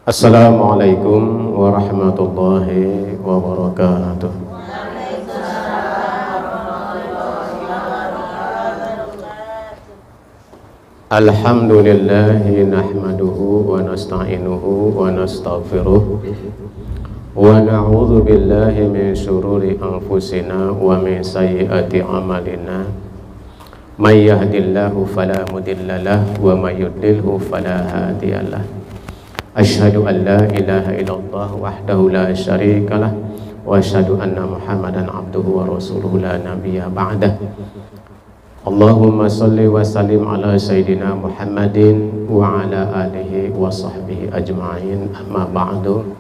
Assalamualaikum warahmatullahi wabarakatuh. Alhamdulillahi nahmaduhu wa nasta'inuhu wa nastaghfiruh wa na'udzu billahi min syururi anfusina wa min sayyiati a'malina. May yahdihillahu fala mudhillalah wa may yudlilhu fala hadiyalah. Asyhadu an la ilaha illallah wahdahu la syarikalah wa asyhadu anna Muhammadan abduhu wa rasuluhu la nabiyya ba'dah. Allahumma shalli wa sallim ala sayyidina Muhammadin wa ala alihi wa sahbihi ajma'in, amma ba'du.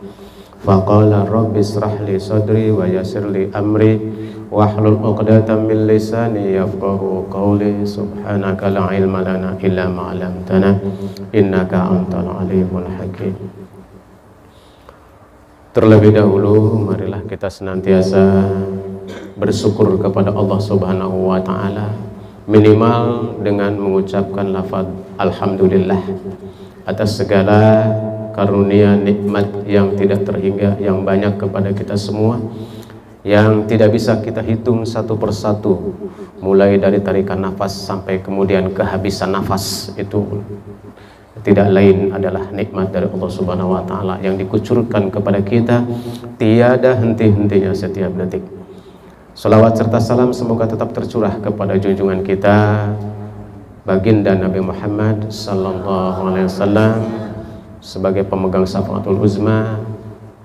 Faqala rabbi israh li sadri wa yassir li amri wahlul 'uqdatam min lisani yafqahu qawli. Subhanaka la ilma lana illa ma 'allamtana innaka antal alimul hakim. Terlebih dahulu marilah kita senantiasa bersyukur kepada Allah Subhanahu wa taala, minimal dengan mengucapkan lafaz alhamdulillah atas segala karunia nikmat yang tidak terhingga yang banyak kepada kita semua, yang tidak bisa kita hitung satu persatu, mulai dari tarikan nafas sampai kemudian kehabisan nafas. Itu tidak lain adalah nikmat dari Allah Subhanahu wa taala yang dikucurkan kepada kita tiada henti-hentinya setiap detik. Salawat serta salam semoga tetap tercurah kepada junjungan kita baginda Nabi Muhammad sallallahu alaihi wasallam sebagai pemegang syafaatul uzma,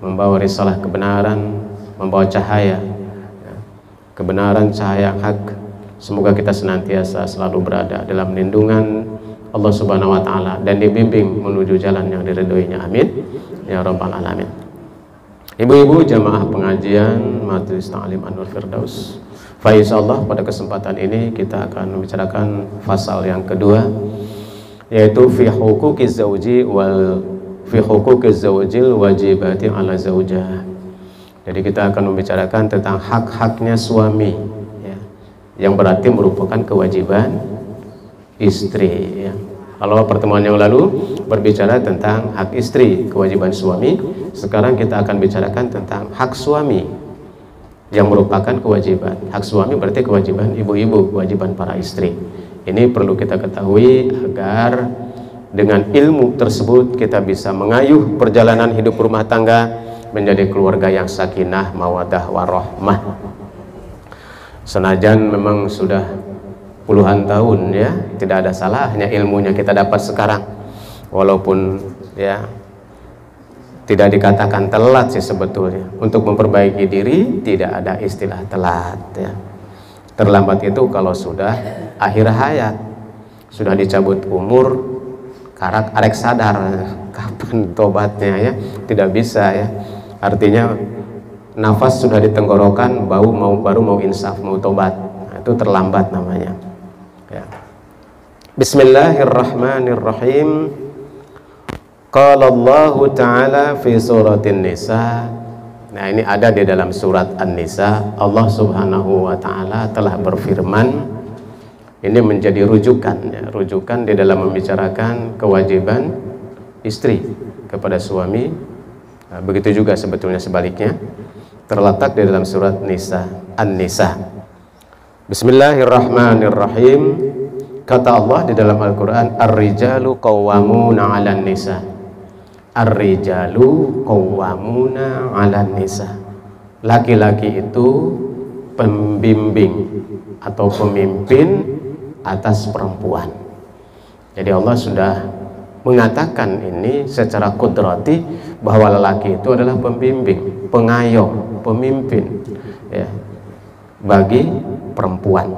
membawa risalah kebenaran, membawa cahaya kebenaran, cahaya hak. Semoga kita senantiasa selalu berada dalam lindungan Allah Subhanahu wa taala dan dibimbing menuju jalan yang diridhoinya. Amin ya rabbal alamin. Ibu-ibu jamaah pengajian Majelis Ta'lim An-Nur Firdaus, insyaallah pada kesempatan ini kita akan membicarakan fasal yang kedua, yaitu fi huquqiz zawjil wajibati ala zaujah. Jadi kita akan membicarakan tentang hak-haknya suami ya, yang berarti merupakan kewajiban istri ya. Kalau pertemuan yang lalu berbicara tentang hak istri, kewajiban suami, sekarang kita akan bicarakan tentang hak suami yang merupakan kewajiban. Hak suami berarti kewajiban ibu-ibu, kewajiban para istri. Ini perlu kita ketahui agar dengan ilmu tersebut kita bisa mengayuh perjalanan hidup rumah tangga menjadi keluarga yang sakinah, mawaddah, warahmah. Senajan memang sudah puluhan tahun ya, tidak ada salahnya ilmunya kita dapat sekarang, walaupun ya tidak dikatakan telat sih sebetulnya. Untuk memperbaiki diri tidak ada istilah telat ya. Terlambat itu kalau sudah akhir hayat, sudah dicabut umur, arek sadar kapan tobatnya ya, tidak bisa ya. Artinya nafas sudah di tenggorokan, baru mau insaf, mau tobat, nah, itu terlambat namanya ya. Bismillahirrahmanirrahim. Qala Allah Ta'ala fi suratin Nisa. Nah ini ada di dalam surat An-Nisa. Allah Subhanahu wa Ta'ala telah berfirman. Ini menjadi rujukan ya, rujukan di dalam membicarakan kewajiban istri kepada suami. Nah, begitu juga sebetulnya sebaliknya terletak di dalam surat Nisa, An-Nisa. Bismillahirrahmanirrahim. Kata Allah di dalam Al-Quran, Ar-rijalu qawwamuna 'alan nisa. Ar-rijalu qawwamuna 'alan nisa. Laki-laki itu pembimbing atau pemimpin atas perempuan. Jadi Allah sudah mengatakan ini secara kudrati bahwa lelaki itu adalah pembimbing, pengayom, pemimpin ya, bagi perempuan.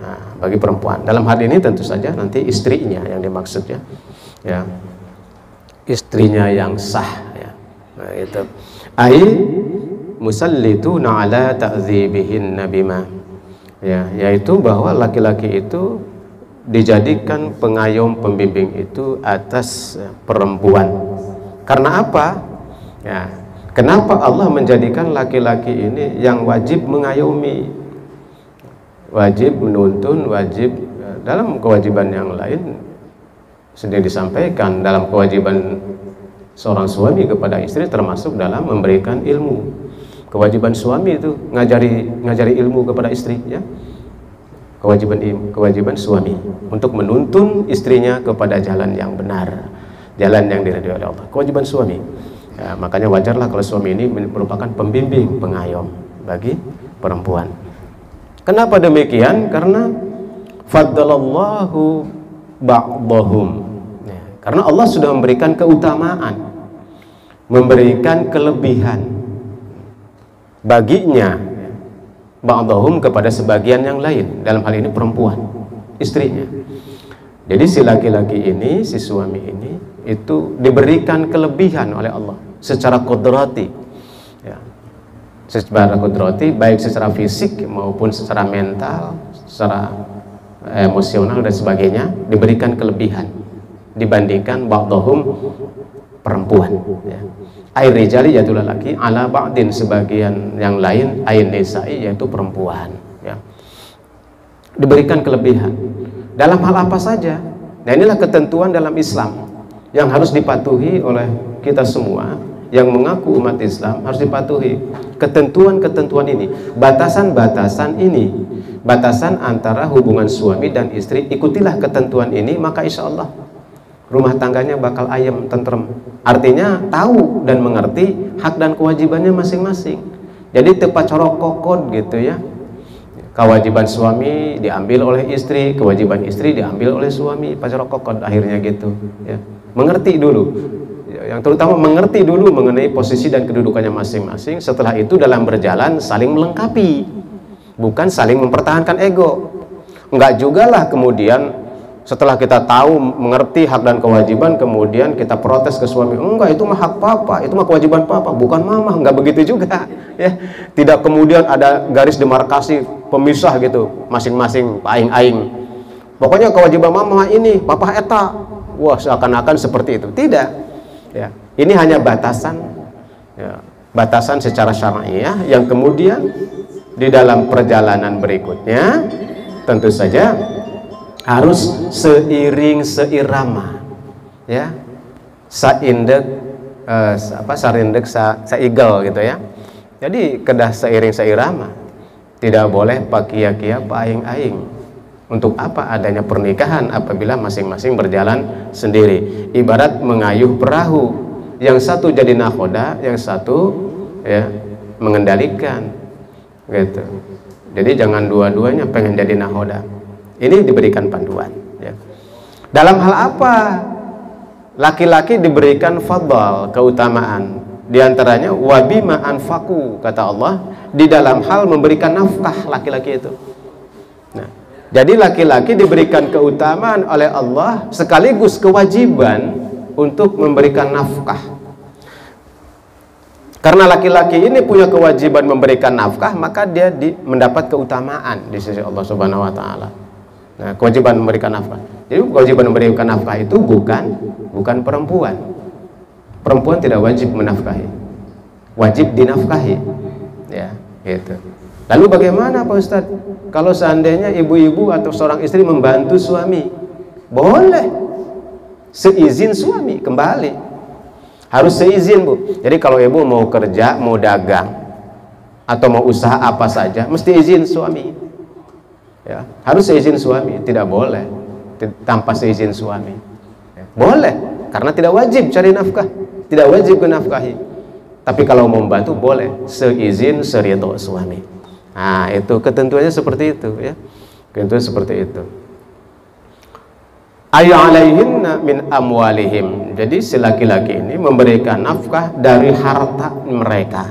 Nah, bagi perempuan dalam hal ini tentu saja nanti istrinya yang dimaksud ya, istrinya yang sah ya. Nah, itu ai musallituna ala ta'dzibihinna bima ya, yaitu bahwa laki-laki itu dijadikan pengayom, pembimbing itu atas perempuan. Karena apa? Ya, kenapa Allah menjadikan laki-laki ini yang wajib mengayomi, wajib menuntun, wajib dalam kewajiban yang lain sudah disampaikan. Dalam kewajiban seorang suami kepada istri termasuk dalam memberikan ilmu. Kewajiban suami itu ngajari ilmu kepada istri, ya. Kewajiban suami untuk menuntun istrinya kepada jalan yang benar, jalan yang diridhoi oleh Allah. Kewajiban suami. Ya, makanya wajarlah kalau suami ini merupakan pembimbing, pengayom bagi perempuan. Kenapa demikian? Karena faddalallahu ba'dahum. Ya, karena Allah sudah memberikan keutamaan, memberikan kelebihan baginya, ba'dahum kepada sebagian yang lain, dalam hal ini perempuan, istrinya. Jadi si laki-laki ini, si suami ini itu diberikan kelebihan oleh Allah secara qudrati, ya. Secara qudrati, baik secara fisik maupun secara mental, secara emosional dan sebagainya, diberikan kelebihan dibandingkan ba'dahum perempuan, ya. Air rijali yaitu lelaki, ala ba'din sebagian yang lain, ain nisa'i yaitu perempuan, ya. Diberikan kelebihan dalam hal apa saja. Nah, inilah ketentuan dalam Islam yang harus dipatuhi oleh kita semua yang mengaku umat Islam, harus dipatuhi ketentuan-ketentuan ini, batasan-batasan ini, batasan antara hubungan suami dan istri. Ikutilah ketentuan ini, maka insya Allah rumah tangganya bakal ayem, tentrem. Artinya tahu dan mengerti hak dan kewajibannya masing-masing. Jadi tepat corok kokod gitu, ya. Kewajiban suami diambil oleh istri, kewajiban istri diambil oleh suami, pacarok kokod akhirnya gitu, ya. Mengerti dulu, yang terutama mengerti dulu mengenai posisi dan kedudukannya masing-masing. Setelah itu dalam berjalan saling melengkapi, bukan saling mempertahankan ego. Enggak juga lah kemudian setelah kita tahu mengerti hak dan kewajiban kemudian kita protes ke suami, enggak itu mah hak papa, itu mah kewajiban papa, bukan mama. Enggak begitu juga, ya. Tidak kemudian ada garis demarkasi pemisah gitu, masing-masing aing-aing, pokoknya kewajiban mama ini, papa eta. Wah, seakan-akan seperti itu. Tidak, ya. Ini hanya batasan, ya, batasan secara syar'iyyah yang kemudian di dalam perjalanan berikutnya tentu saja harus seiring seirama, ya. Saindek sarindek saigal gitu, ya. Jadi kedah seiring seirama, tidak boleh pakia-kia paing-aing. Untuk apa adanya pernikahan apabila masing-masing berjalan sendiri? Ibarat mengayuh perahu, yang satu jadi nahoda, yang satu, ya, mengendalikan, gitu. Jadi jangan dua-duanya pengen jadi nahoda. Ini diberikan panduan, ya. Dalam hal apa laki-laki diberikan fadl, keutamaan? Di antaranya wabima anfaku, kata Allah, di dalam hal memberikan nafkah laki-laki itu. Nah, jadi laki-laki diberikan keutamaan oleh Allah sekaligus kewajiban untuk memberikan nafkah. Karena laki-laki ini punya kewajiban memberikan nafkah, maka dia mendapat keutamaan di sisi Allah Subhanahu wa taala. Nah, kewajiban memberikan nafkah. Jadi kewajiban memberikan nafkah itu bukan perempuan. Perempuan tidak wajib menafkahi. Wajib dinafkahi. Ya, gitu. Lalu bagaimana Pak Ustadz? Kalau seandainya ibu-ibu atau seorang istri membantu suami, boleh seizin suami kembali, harus seizin, Bu. Jadi kalau ibu mau kerja, mau dagang atau mau usaha apa saja, mesti izin suami, ya. Harus seizin suami, tidak boleh tanpa seizin suami, ya. Boleh, karena tidak wajib cari nafkah, tidak wajib menafkahi. Tapi kalau mau membantu boleh seizin seridho suami. Nah, itu ketentuannya seperti itu, ya. Ketentuannya seperti itu. Ayu alaihinna min amwalihim. Jadi si laki-laki ini memberikan nafkah dari harta mereka.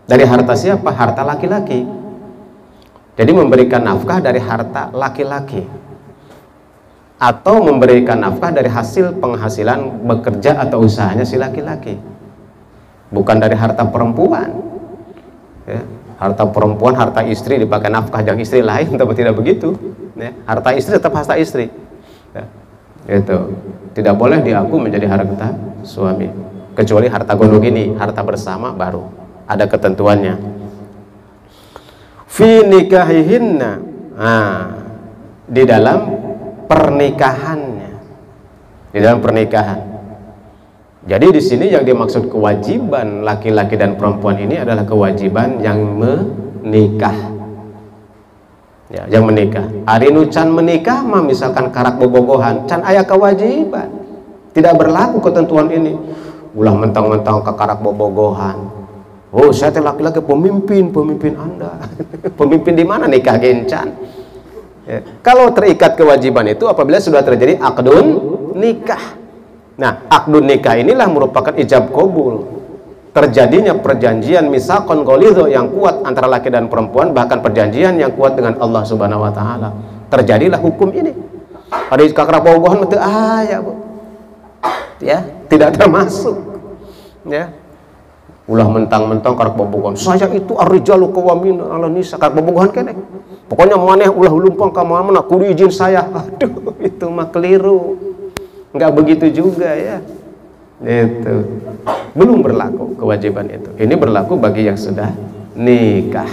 Dari harta siapa? Harta laki-laki. Jadi memberikan nafkah dari harta laki-laki, atau memberikan nafkah dari hasil penghasilan bekerja atau usahanya si laki-laki, bukan dari harta perempuan, ya. Harta perempuan, harta istri dipakai nafkah yang istri lain, tapi tidak begitu, ya. Harta istri tetap harta istri, ya. Itu tidak boleh diaku menjadi harta suami, kecuali harta gondok ini, harta bersama baru ada ketentuannya. Fi nikahihinna, nah, di dalam pernikahannya, di dalam pernikahan. Jadi di sini yang dimaksud kewajiban laki-laki dan perempuan ini adalah kewajiban yang menikah. Ya, yang menikah. Ari nu can menikah mah misalkan karak bobogohan, can aya kewajiban. Tidak berlaku ketentuan ini. Ulah mentang-mentang ke karak bobogohan. Oh, saya teh laki-laki pemimpin Anda. Pemimpin di mana nikah gencan? Ya. Kalau terikat kewajiban itu apabila sudah terjadi akdun nikah. Nah, akdun nikah inilah merupakan ijab qabul. Terjadinya perjanjian misaqon ghalidho yang kuat antara laki dan perempuan, bahkan perjanjian yang kuat dengan Allah Subhanahu wa taala. Terjadilah hukum ini. Pada kakrak bobogohan teu aya, Bu. Ya, tidak termasuk. Ya. Ulah mentang-mentang karak bobogohan. Saya itu ar-rijalu qawwamuna 'alan nisa. Karak bobogohan keneh. Pokoknya maneh ulah lumpang ka mana kudu izin saya. Aduh, itu mah keliru. Enggak begitu juga ya. Itu belum berlaku kewajiban itu. Ini berlaku bagi yang sudah nikah.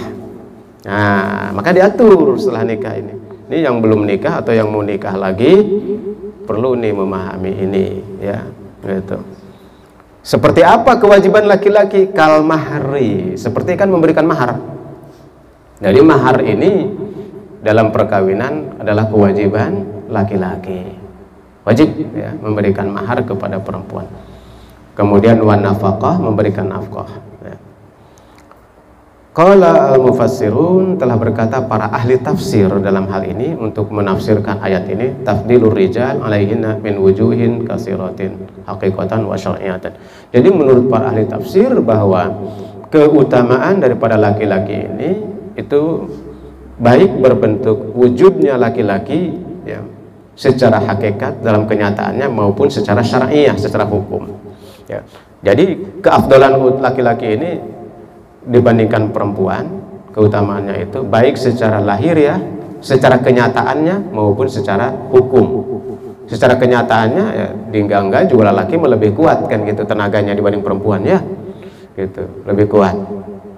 Nah, maka diatur setelah nikah ini. Ini yang belum nikah atau yang mau nikah lagi perlu nih memahami ini ya. Gitu. Seperti apa kewajiban laki-laki? Kal mahri, seperti kan memberikan mahar. Jadi mahar ini dalam perkawinan adalah kewajiban laki-laki. Wajib ya, memberikan mahar kepada perempuan. Kemudian wan nafaqah, memberikan nafkah ya. Qala al-mufassirun, telah berkata para ahli tafsir dalam hal ini untuk menafsirkan ayat ini, tafdilur rijal alaihinna min wujuhin kasiratin haqiqatan wa syar'iyatan. Jadi menurut para ahli tafsir bahwa keutamaan daripada laki-laki ini itu baik berbentuk wujudnya laki-laki ya, secara hakikat dalam kenyataannya maupun secara syar'iyah, secara hukum ya. Jadi keafdalan laki-laki ini dibandingkan perempuan, keutamaannya itu baik secara lahir ya, secara kenyataannya maupun secara hukum. Secara kenyataannya ya, enggak juga laki lebih kuat kan gitu tenaganya dibanding perempuan ya. Gitu, lebih kuat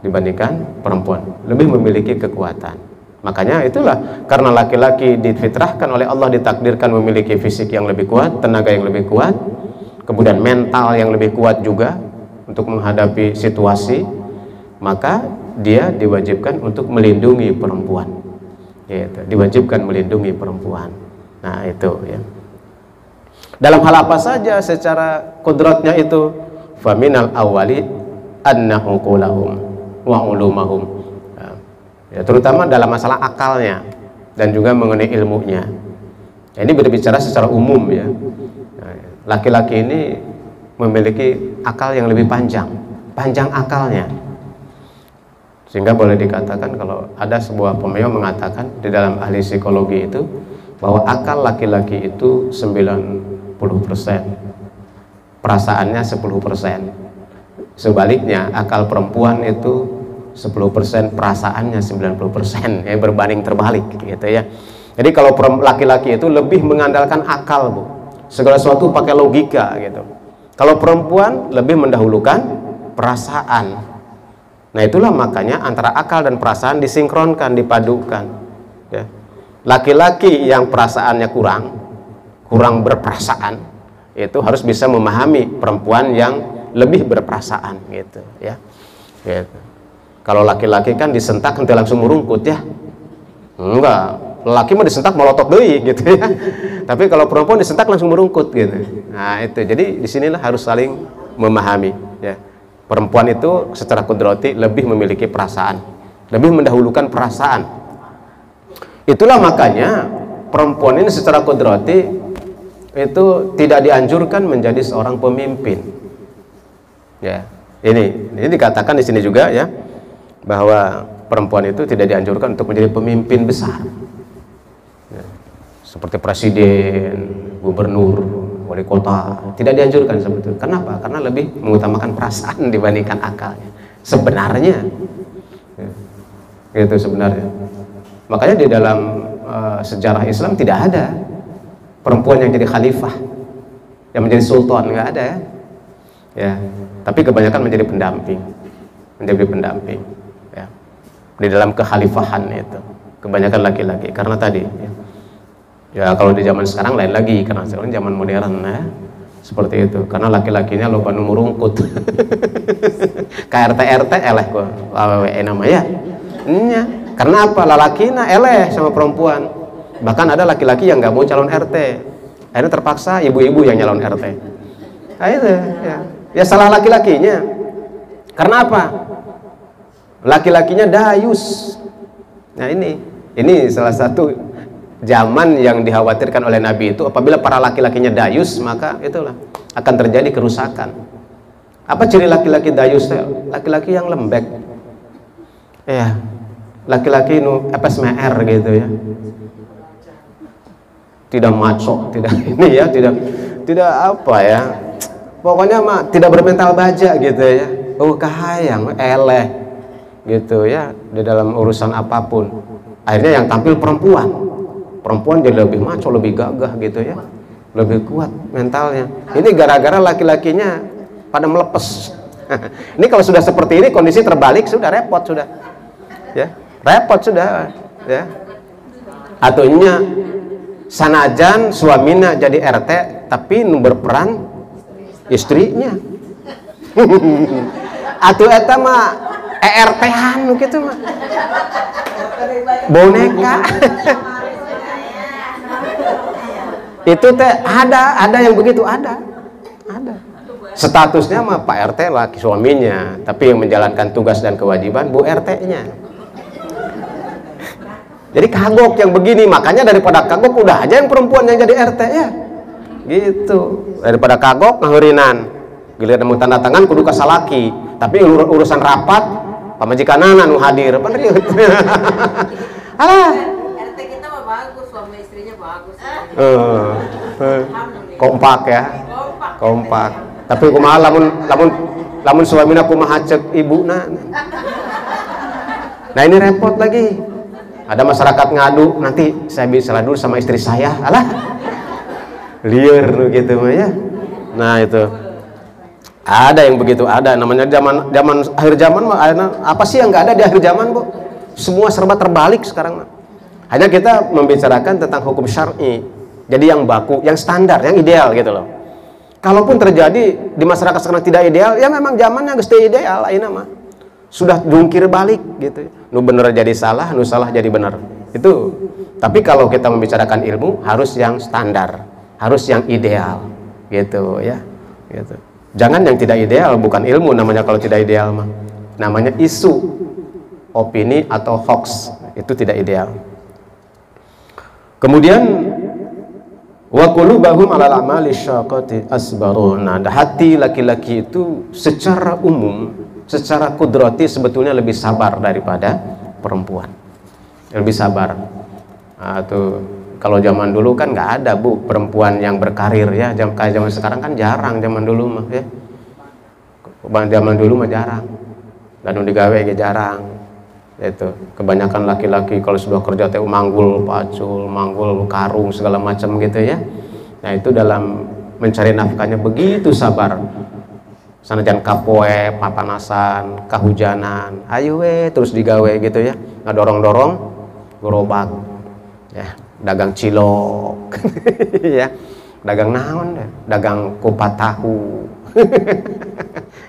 dibandingkan perempuan, lebih memiliki kekuatan. Makanya itulah karena laki-laki difitrahkan oleh Allah, ditakdirkan memiliki fisik yang lebih kuat, tenaga yang lebih kuat, kemudian mental yang lebih kuat juga untuk menghadapi situasi, maka dia diwajibkan untuk melindungi perempuan. Gitu, diwajibkan melindungi perempuan. Nah, itu ya. Dalam hal apa saja secara kodratnya itu, faminal awali annahu qulahum wa ulumahum. Ya, terutama dalam masalah akalnya dan juga mengenai ilmunya. Ya, ini berbicara secara umum ya. Laki-laki ini memiliki akal yang lebih panjang akalnya. Sehingga boleh dikatakan kalau ada sebuah pemeo mengatakan di dalam ahli psikologi itu bahwa akal laki-laki itu 90%, perasaannya 10%. Sebaliknya akal perempuan itu 10%, perasaannya 90%, ya, berbanding terbalik gitu ya. Jadi kalau laki-laki itu lebih mengandalkan akal, Bu. Segala sesuatu pakai logika gitu. Kalau perempuan lebih mendahulukan perasaan. Nah, itulah makanya antara akal dan perasaan disinkronkan, dipadukan ya. Laki-laki yang perasaannya kurang berperasaan itu harus bisa memahami perempuan yang lebih berperasaan gitu ya. Gitu. Kalau laki-laki kan disentak nanti langsung merungkut ya. Enggak, laki mah disentak melotot deui gitu ya. Tapi kalau perempuan disentak langsung merungkut gitu. Nah, itu. Jadi disinilah harus saling memahami ya. Perempuan itu secara kudrati lebih memiliki perasaan, lebih mendahulukan perasaan. Itulah makanya perempuan ini secara kudrati itu tidak dianjurkan menjadi seorang pemimpin. Ya, ini dikatakan di sini juga ya, bahwa perempuan itu tidak dianjurkan untuk menjadi pemimpin besar ya, seperti presiden, gubernur, wali kota, tidak dianjurkan seperti itu. Kenapa? Karena lebih mengutamakan perasaan dibandingkan akalnya sebenarnya ya, itu sebenarnya. Makanya di dalam sejarah Islam tidak ada perempuan yang jadi khalifah, yang menjadi sultan, nggak ada ya. Ya, tapi kebanyakan menjadi pendamping ya. Di dalam kekhalifahan itu kebanyakan laki-laki karena tadi ya, kalau di zaman sekarang lain lagi karena sekarang zaman modern ya. seperti itu, karena laki-lakinya loba nu murungkut. Ka RT eleh ku awewe nama ya. Nya, karena apa? Lalakina eleh sama perempuan. Bahkan ada laki-laki yang nggak mau calon RT. Akhirnya terpaksa ibu-ibu yang nyalon RT. Nah, itu ya. Ya salah laki-lakinya. Karena apa? Laki-lakinya dayus. Nah, ini salah satu zaman yang dikhawatirkan oleh Nabi itu, apabila para laki-lakinya dayus, maka itulah akan terjadi kerusakan. Apa ciri laki-laki dayus? Laki-laki yang lembek, ya, laki-laki nu FSMR gitu ya, tidak maco, tidak ini ya, tidak apa ya, pokoknya mah tidak bermental baja gitu ya. Kahayang eleh gitu ya di dalam urusan apapun. Akhirnya yang tampil perempuan jadi lebih maco, lebih gagah gitu ya, lebih kuat mentalnya. Ini gara-gara laki-lakinya pada melepes. Ini kalau sudah seperti ini, kondisi terbalik, sudah repot sudah ya, repot sudah ya. Atunya sanajan suamina jadi RT tapi nu berperan istrinya. Atuh eta mah ERT-han gitu mah boneka. Itu teh ada yang begitu, ada statusnya mah Pak RT laki suaminya, tapi yang menjalankan tugas dan kewajiban Bu RT-nya. Jadi kagok yang begini, makanya daripada kagok udah aja yang perempuan yang jadi RT ya gitu, daripada kagok ngaheurinan giliran nemu tanda tangan kudu kasalaki, tapi urusan rapat pamajikanan nu hadir apa nih. Alah RT kita mah bagus, suami istrinya bagus. Kompak ya, kompak. Tapi kumaha lamun suamina kumaha cek ibuna. Nah ini repot lagi. Ada masyarakat ngadu, nanti saya bisa dulu sama istri saya. Alah liar gitu mah ya. Nah itu ada yang begitu, ada namanya zaman akhir zaman mah apa sih yang nggak ada di akhir zaman, Bu? Semua serba terbalik sekarang. Hanya kita membicarakan tentang hukum syar'i. Jadi yang baku, yang standar, yang ideal gitu loh. Kalaupun terjadi di masyarakat sekarang tidak ideal, ya memang zamannya geus teu ideal ayeuna mah. Sudah jungkir balik gitu. Nu bener jadi salah, nu salah jadi benar. Itu. Tapi kalau kita membicarakan ilmu harus yang standar, harus yang ideal gitu ya. Gitu. Jangan yang tidak ideal, bukan ilmu namanya kalau tidak ideal mah. Namanya isu, opini atau hoax, itu tidak ideal. Kemudian wa qulubahum 'alal a'mali syaqati asbarun. Nah, hati laki-laki itu secara umum, secara kudrati sebetulnya lebih sabar daripada perempuan. Lebih sabar. Nah, tuh kalau zaman dulu kan nggak ada, Bu, perempuan yang berkarir ya. Kayak zaman sekarang kan jarang, zaman dulu mah ya. Zaman dulu mah jarang. Dan digawe ge jarang. Itu kebanyakan laki-laki kalau sudah kerja teh manggul pacul, manggul karung segala macam gitu ya. Nah, itu dalam mencari nafkahnya begitu sabar. Sanajan kapoe, papanasan, kahujanan, ayo terus digawe gitu ya. Ngadorong-dorong gerobak. Ya, dagang cilok. Ya, dagang naon deh, dagang kupat tahu.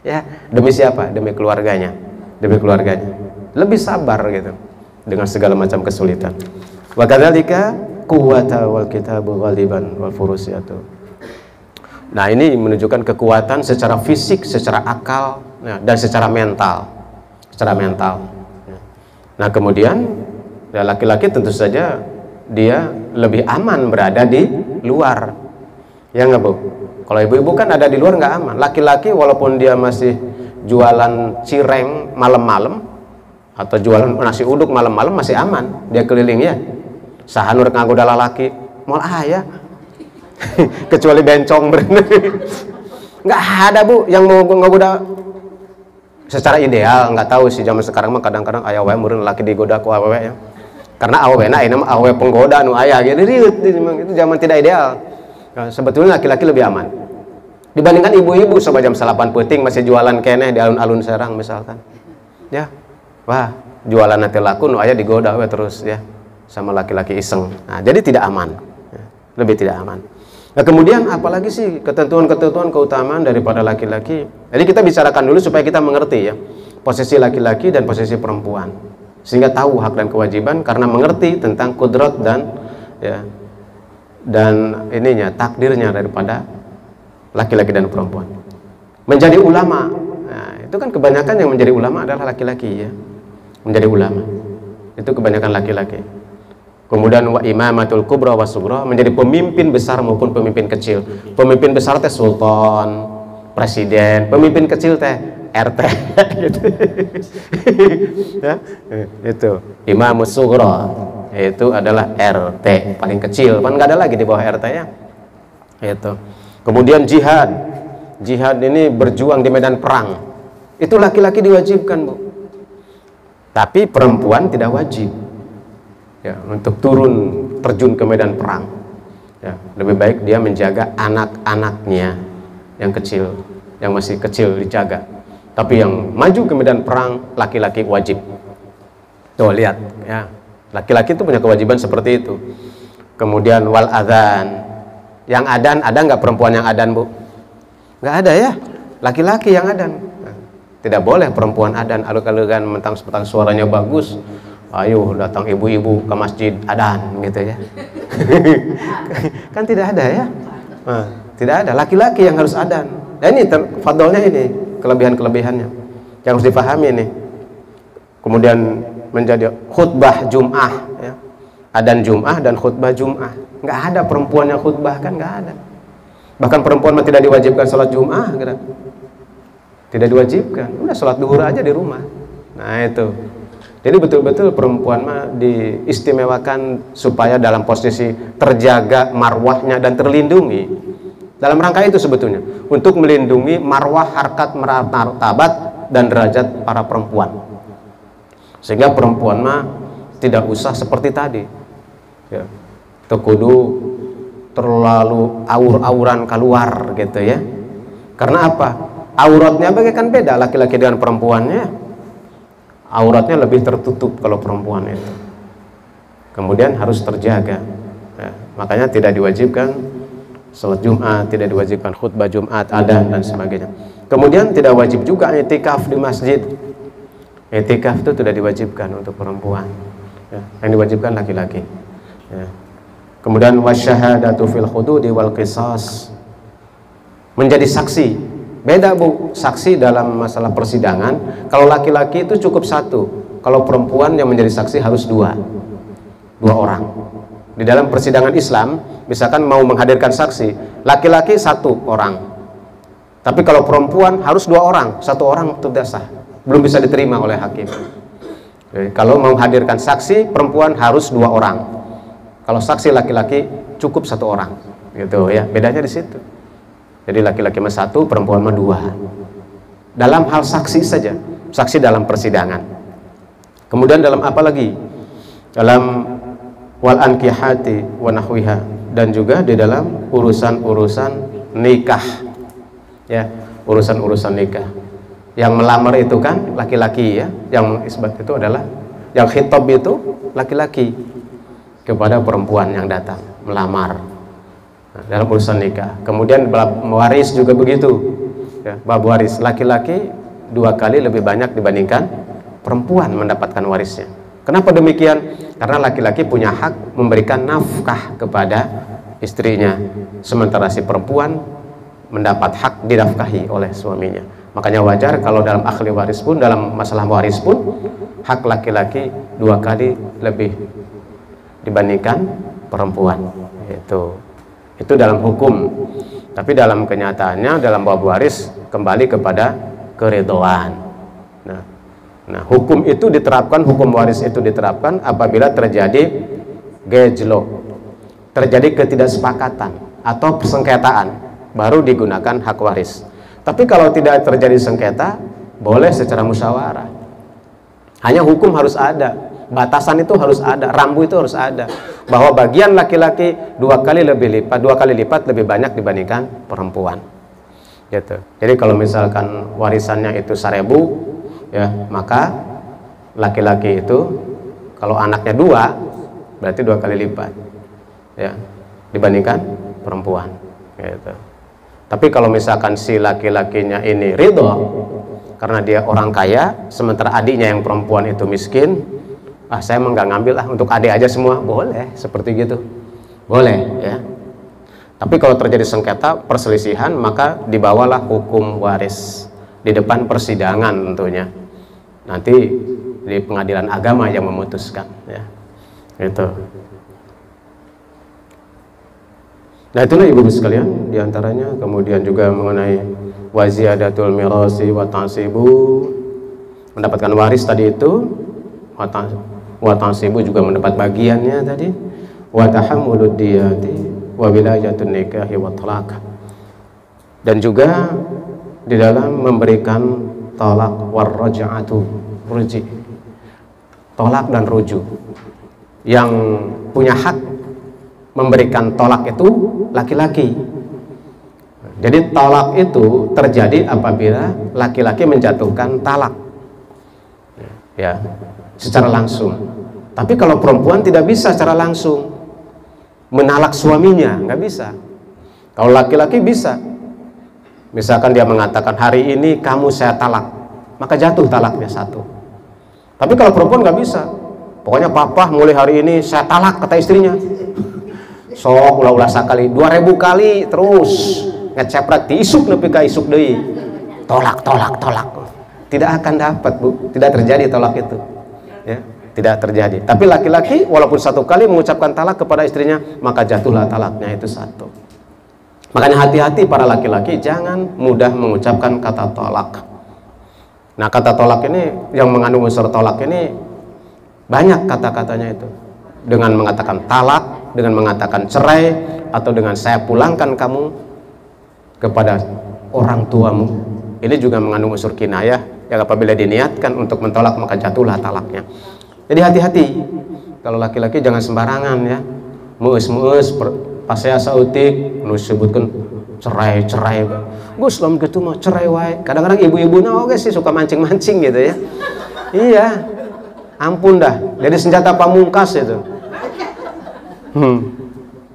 Ya, demi siapa? Demi keluarganya. Demi keluarganya. Lebih sabar gitu dengan segala macam kesulitan. Wa kadzalika quwwata wal kitabu ghaliban wal furusiyatu. Nah, ini menunjukkan kekuatan secara fisik, secara akal, dan secara mental. Secara mental. Nah, kemudian ya, laki-laki tentu saja dia lebih aman berada di luar. Ya nggak, Bu? Kalau ibu-ibu kan ada di luar nggak aman. Laki-laki walaupun dia masih jualan cireng malam-malam atau jualan nasi uduk malam-malam masih aman, dia keliling ya. Sahanur ngagoda lalaki, moal aya. Kecuali bencong bener. Nggak ada, Bu, yang mau ngagoda secara ideal. Nggak tahu sih zaman sekarang mah kadang-kadang aya wae meureun laki digoda ku awewe ya. Karena awewena ini mah awewe penggoda nu aya gitu. Itu zaman tidak ideal. Nah, sebetulnya laki-laki lebih aman dibandingkan ibu-ibu coba jam 8 peuting masih jualan keneh di alun-alun Serang misalkan. Ya. Wah, jualan nanti laku nu aya digoda we terus ya sama laki-laki iseng. Nah, jadi tidak aman. Lebih tidak aman. Nah, kemudian apalagi sih ketentuan-ketentuan keutamaan daripada laki-laki? Jadi kita bicarakan dulu supaya kita mengerti ya posisi laki-laki dan posisi perempuan, sehingga tahu hak dan kewajiban karena mengerti tentang kudrat dan ya dan ininya takdirnya daripada laki-laki dan perempuan. Menjadi ulama, nah, itu kan kebanyakan yang menjadi ulama adalah laki-laki ya. Menjadi ulama itu kebanyakan laki-laki. Kemudian wa imamatul kubra wa sughra, menjadi pemimpin besar maupun pemimpin kecil. Pemimpin besar teh sultan, presiden, pemimpin kecil teh RT gitu. Ya, itu imamus sughra, itu adalah RT paling kecil, kan nggak ada lagi di bawah RT ya. Itu. Kemudian jihad. Jihad ini berjuang di medan perang. Itu laki-laki diwajibkan, Bu. Tapi perempuan tidak wajib. Ya, untuk turun terjun ke medan perang. Ya, lebih baik dia menjaga anak-anaknya yang kecil, yang masih kecil dijaga. Tapi yang maju ke medan perang laki-laki wajib. Tuh lihat, ya. Laki-laki itu punya kewajiban seperti itu. Kemudian wal adzan. Yang adan, ada nggak perempuan yang adan, Bu? Nggak ada ya. Laki-laki yang adan. Nah, tidak boleh perempuan adan, alug-alugan, mentang-mentang suaranya bagus. Ayo datang ibu-ibu ke masjid adan gitu ya. Kan tidak ada ya. Nah, tidak ada, laki-laki yang harus adan. Dan ini fadolnya, ini kelebihan-kelebihannya yang harus dipahami ini. Kemudian menjadi khutbah Jum'ah ya. Adan Jum'ah dan khutbah Jum'ah. Nggak ada perempuan yang khutbah, kan nggak ada. Bahkan perempuan tidak diwajibkan sholat Jum'ah gitu. Tidak diwajibkan, udah sholat duhur aja di rumah. Nah itu. Jadi betul-betul perempuan mah diistimewakan supaya dalam posisi terjaga marwahnya dan terlindungi. Dalam rangka itu sebetulnya untuk melindungi marwah, harkat, martabat dan derajat para perempuan. Sehingga perempuan mah tidak usah seperti tadi. Ya. Kudu terlalu aur-auran keluar gitu ya. Karena apa? Auratnya bagaikan beda laki-laki dengan perempuannya. Auratnya lebih tertutup kalau perempuan itu. Kemudian harus terjaga. Ya, makanya tidak diwajibkan sholat Jumat, tidak diwajibkan khutbah Jumat, adan dan sebagainya. Kemudian tidak wajib juga i'tikaf di masjid. I'tikaf itu tidak diwajibkan untuk perempuan. Ya, yang diwajibkan laki-laki. Ya. Kemudian wasyahadatu fil hududi wal qisas. Menjadi saksi. Beda, Bu, saksi dalam masalah persidangan. Kalau laki-laki itu cukup satu, kalau perempuan yang menjadi saksi harus dua orang. Di dalam persidangan Islam, misalkan mau menghadirkan saksi, laki-laki satu orang, tapi kalau perempuan harus dua orang. Satu orang itu tidak sah, belum bisa diterima oleh hakim. Jadi, kalau mau menghadirkan saksi perempuan harus dua orang, kalau saksi laki-laki cukup satu orang, gitu ya. Bedanya di situ. Jadi laki-laki mah satu, perempuan mah dua. Dalam hal saksi saja, saksi dalam persidangan. Kemudian dalam apa lagi? Dalam wal ankihati wa nahwiha, dan juga di dalam urusan-urusan nikah. Ya, urusan-urusan nikah. Yang melamar itu kan laki-laki ya, yang isbat itu adalah, yang khitab itu laki-laki kepada perempuan yang datang melamar. Nah, dalam urusan nikah. Kemudian bab waris juga begitu ya, bab waris laki-laki 2 kali lebih banyak dibandingkan perempuan mendapatkan warisnya. Kenapa demikian? Karena laki-laki punya hak memberikan nafkah kepada istrinya, sementara si perempuan mendapat hak dinafkahi oleh suaminya. Makanya wajar kalau dalam ahli waris pun, dalam masalah waris pun, hak laki-laki 2 kali lebih dibandingkan perempuan. Itu dalam hukum. Tapi dalam kenyataannya, dalam bab waris kembali kepada keridhaan. Nah, hukum itu diterapkan, hukum waris itu diterapkan apabila terjadi gejlok, terjadi ketidaksepakatan atau persengketaan, baru digunakan hak waris. Tapi kalau tidak terjadi sengketa, boleh secara musyawarah. Hanya hukum harus ada, batasan itu harus ada, rambu itu harus ada, bahwa bagian laki-laki 2 kali lipat lebih banyak dibandingkan perempuan. Gitu. Jadi kalau misalkan warisannya itu 1.000, ya, maka laki-laki itu kalau anaknya 2, berarti 2 kali lipat, ya, dibandingkan perempuan. gitu. Tapi kalau misalkan si laki-lakinya ini ridho karena dia orang kaya, sementara adiknya yang perempuan itu miskin, saya emang nggak ngambil untuk adik aja semua, boleh seperti gitu, boleh ya. Tapi kalau terjadi sengketa perselisihan, maka dibawalah hukum waris di depan persidangan tentunya, nanti di pengadilan agama yang memutuskan ya, itu. Nah itulah ibu-ibu sekalian diantaranya. Kemudian juga mengenai waziyadatul mirasi wa tansibu, mendapatkan waris tadi itu, wa tansibu juga mendapat bagiannya tadi, wa tahammulud diyati wa wilayatun nikahi wa talaq, dan juga di dalam memberikan talak war raj'atu, ruji, tolak dan rujuk. Yang punya hak memberikan tolak itu laki-laki. Jadi tolak itu terjadi apabila laki-laki menjatuhkan talak ya, secara langsung. Tapi kalau perempuan tidak bisa secara langsung menalak suaminya, nggak bisa. Kalau laki-laki bisa, misalkan dia mengatakan hari ini kamu saya talak, maka jatuh talaknya satu. Tapi kalau perempuan nggak bisa, pokoknya papa mulai hari ini saya talak, kata istrinya. Sok ulah-ulah sakali 2000 kali terus ngeceprak diisuk nepi ka isuk deui, tolak, tidak akan dapat, Bu, tidak terjadi tolak itu ya, tidak terjadi. Tapi laki-laki walaupun satu kali mengucapkan talak kepada istrinya, maka jatuhlah talaknya itu satu. Makanya hati-hati para laki-laki, jangan mudah mengucapkan kata tolak. Nah kata tolak ini yang mengandung unsur tolak ini banyak kata-katanya itu, dengan mengatakan talak, dengan mengatakan cerai, atau dengan saya pulangkan kamu kepada orang tuamu. Ini juga mengandung unsur kinayah yang apabila diniatkan untuk mentolak maka jatuhlah talaknya. Jadi hati-hati kalau laki-laki, jangan sembarangan ya, meus pas saya sautik nu sebutkan cerai Gus lamun gitu mah cerai wae. Kadang-kadang ibu-ibunya oke sih suka mancing-mancing gitu ya. Iya, ampun dah, jadi senjata pamungkas itu.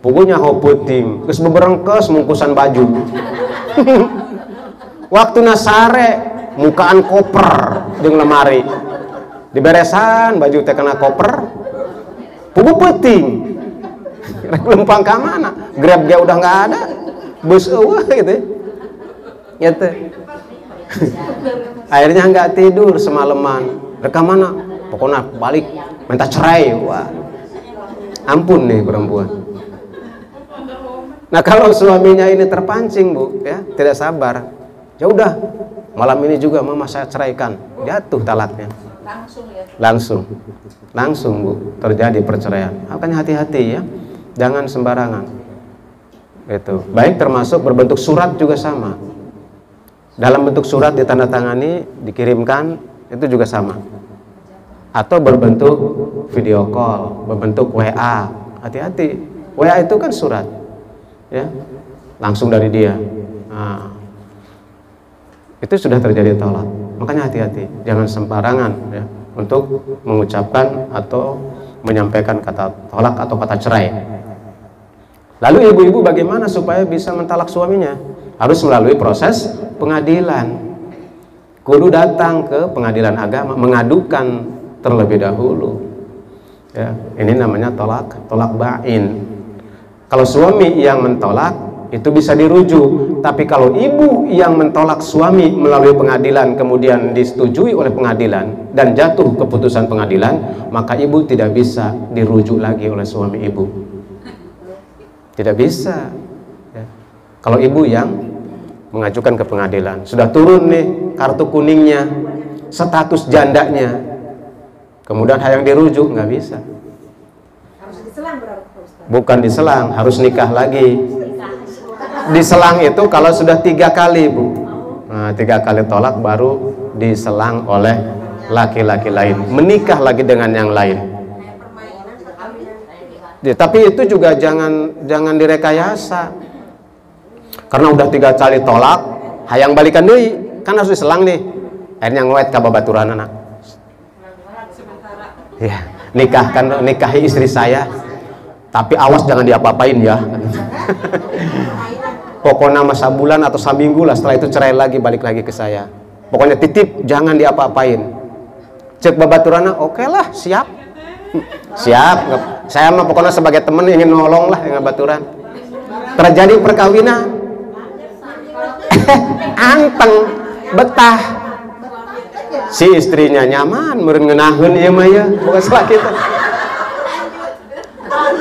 Pokoknya hoputing geus beberengkes mungkusan baju. Waktu nasare mukaan koper jeung lemari diberesan baju teh kena koper pugu peuting rek lempang ka mana, grab ge udah nggak ada, bus eueuh gitu ya teh. Akhirnya nggak tidur semalaman, rek ka mana, pokoknya balik minta cerai. Wah, ampun nih perempuan. Nah kalau suaminya ini terpancing, Bu, ya tidak sabar, ya udah malam ini juga mama saya ceraikan, jatuh talaknya. Langsung Bu, terjadi perceraian. Makanya hati-hati ya, jangan sembarangan. Itu baik, termasuk berbentuk surat juga sama. Dalam bentuk surat ditandatangani, dikirimkan, itu juga sama. Atau berbentuk video call, berbentuk WA. Hati-hati, WA itu kan surat ya, langsung dari dia. Nah, itu sudah terjadi tolak. Makanya hati-hati, jangan sembarangan ya untuk mengucapkan atau menyampaikan kata tolak atau kata cerai. Lalu ibu-ibu bagaimana supaya bisa mentalak suaminya? Harus melalui proses pengadilan. Kudu datang ke pengadilan agama, mengadukan terlebih dahulu ya, ini namanya tolak ba'in. Kalau suami yang mentolak itu bisa dirujuk, tapi kalau ibu yang mentolak suami melalui pengadilan kemudian disetujui oleh pengadilan dan jatuh keputusan pengadilan, maka ibu tidak bisa dirujuk lagi oleh suami ibu, tidak bisa ya. Kalau ibu yang mengajukan ke pengadilan, sudah turun nih kartu kuningnya, status jandanya, kemudian hayang dirujuk, nggak bisa. Harus diselang berapa? Bukan diselang, harus nikah lagi. Diselang itu kalau sudah 3 kali, Bu. Nah, 3 kali tolak baru diselang oleh laki-laki lain, menikah lagi dengan yang lain. Ya, tapi itu juga jangan direkayasa. Karena udah 3 kali tolak, hayang balikan deui, kan harus diselang nih. Akhirnya ngoet ka babaturan anak. Ya, nikahi istri saya. Tapi awas jangan diapa-apain ya. pokoknya masa bulan atau saminggu lah, setelah itu cerai lagi, balik lagi ke saya. Pokoknya titip, jangan diapa-apain. Cek babaturana, oke lah, siap. Siap. Saya mah pokoknya sebagai teman ingin nolong lah dengan baturan. Terjadi perkawinan. Anteng, betah. Si istrinya nyaman, meureun ngeunaheun ieu mah ya, bukan salah kita.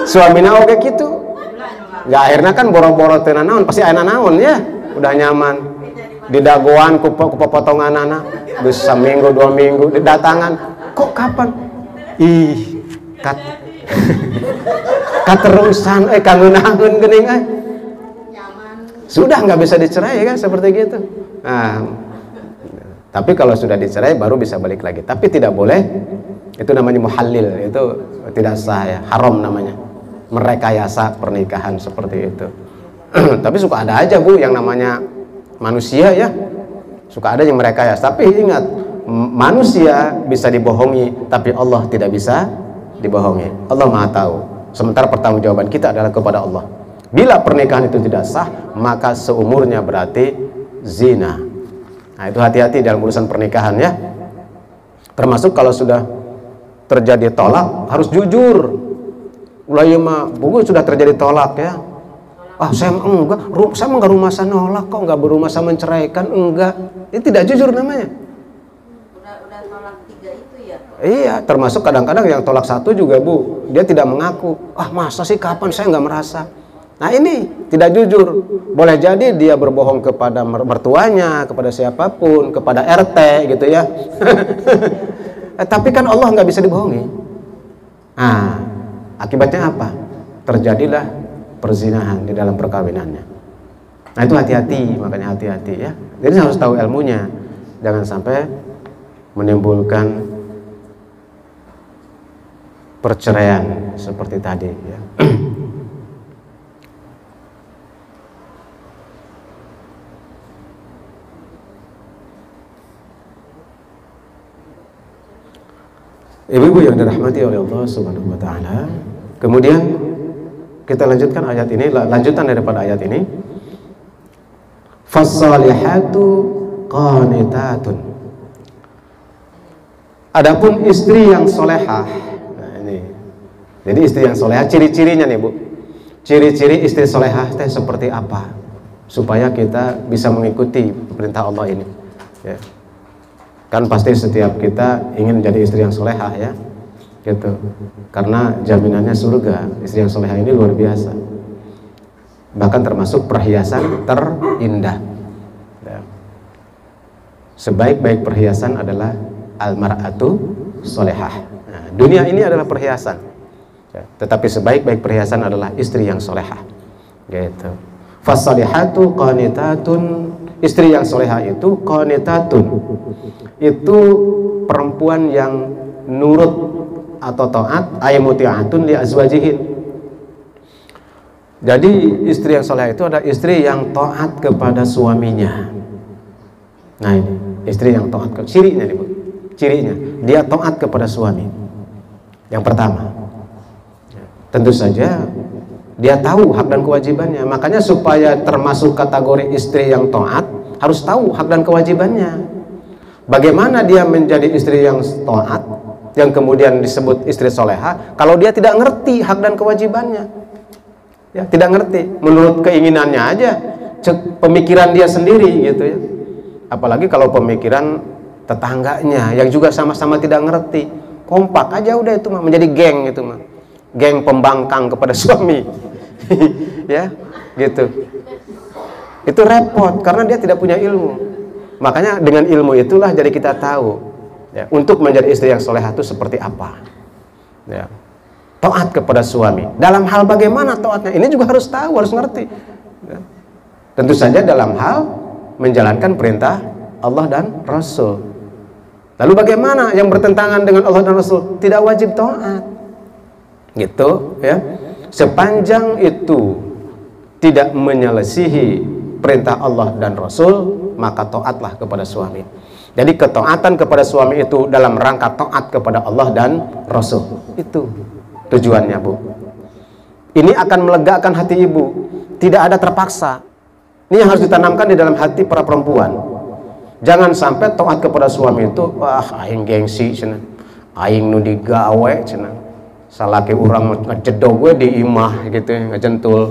Suamina oge kitu. Ya akhirnya kan boro-boro teu naon, pasti aya naon ya. Udah nyaman. Didagoan ku potonganana, geus saminggu 2 minggu didatangan. Kok kapan? Ih, katerusan kangeunaheun geuning euy. Sudah nggak bisa dicerai kan seperti gitu. Nah, tapi kalau sudah dicerai baru bisa balik lagi. Tapi tidak boleh, itu namanya muhallil, itu tidak sah ya, haram namanya. Merekayasa pernikahan seperti itu. Tapi suka ada aja Bu yang namanya manusia ya, suka ada yang merekayasa. Tapi ingat, manusia bisa dibohongi, tapi Allah tidak bisa dibohongi. Allah Maha tahu. Sementara pertanggungjawaban kita adalah kepada Allah. Bila pernikahan itu tidak sah, maka seumurnya berarti zina. Nah itu hati-hati dalam urusan pernikahan ya. Termasuk kalau sudah terjadi tolak, harus jujur. Ulai mah, buku sudah terjadi tolak ya. Saya enggak rumasa nolak kok, enggak berumasa menceraikan, enggak. Ini tidak jujur namanya. Udah tolak 3 itu ya. Iya, termasuk kadang-kadang yang tolak 1 juga Bu, dia tidak mengaku. Masa sih, kapan, saya enggak merasa. Nah ini tidak jujur. Boleh jadi dia berbohong kepada mertuanya, kepada siapapun, kepada RT gitu ya. Tapi kan Allah nggak bisa dibohongi. Nah, akibatnya apa? Terjadilah perzinahan di dalam perkawinannya. Nah itu hati-hati, makanya hati-hati ya. Jadi harus tahu ilmunya, jangan sampai menimbulkan perceraian seperti tadi ya. Ibu-ibu yang dirahmati oleh Allah Subhanahu wa taala. Kemudian kita lanjutkan ayat ini, lanjutan daripada ayat ini. Fassalihatu qanitatun. Adapun istri yang solehah. Nah ini. Jadi istri yang solehah, ciri-cirinya nih Bu. Ciri-ciri istri solehah teh seperti apa? Supaya kita bisa mengikuti perintah Allah ini. Ya. Kan pasti setiap kita ingin menjadi istri yang solehah ya, gitu. Karena jaminannya surga. Istri yang solehah ini luar biasa. Bahkan termasuk perhiasan terindah. Ya. Sebaik-baik perhiasan adalah almar'atu solehah. Nah, dunia ini adalah perhiasan. Ya. Tetapi sebaik-baik perhiasan adalah istri yang solehah. Gitu. Fassalihatu qanitatun. Istri yang solehah itu qanitatun, itu perempuan yang nurut atau taat, ay muti'atun li azwajihin. Jadi istri yang solehah itu adalah istri yang taat kepada suaminya. Nah ini istri yang taat, cirinya nih Bu, cirinya dia taat kepada suami. Yang pertama, tentu saja dia tahu hak dan kewajibannya. Makanya supaya termasuk kategori istri yang taat, harus tahu hak dan kewajibannya. Bagaimana dia menjadi istri yang taat, yang kemudian disebut istri soleha, kalau dia tidak ngerti hak dan kewajibannya. Ya, tidak ngerti, menurut keinginannya aja, pemikiran dia sendiri gitu ya. Apalagi kalau pemikiran tetangganya yang juga sama-sama tidak ngerti, kompak aja udah itu mah, menjadi geng itu mah. Geng pembangkang kepada suami. Ya, gitu. Itu repot karena dia tidak punya ilmu. Makanya dengan ilmu itulah jadi kita tahu ya, untuk menjadi istri yang solehah itu seperti apa. Ya. Taat kepada suami. Dalam hal bagaimana taatnya? Ini juga harus tahu, harus ngerti. Ya. Tentu saja dalam hal menjalankan perintah Allah dan Rasul. Lalu bagaimana yang bertentangan dengan Allah dan Rasul? Tidak wajib taat. Gitu ya, sepanjang itu tidak menyelisihi perintah Allah dan Rasul, maka taatlah kepada suami. Jadi ketaatan kepada suami itu dalam rangka taat kepada Allah dan Rasul. Itu tujuannya Bu. Ini akan melegakan hati ibu. Tidak ada terpaksa. Ini yang harus ditanamkan di dalam hati para perempuan. Jangan sampai taat kepada suami itu, wah aing gengsi cenah. Aing nu digawe cenah. Salaki urang ngejedog gue di imah gitu, ngejentul.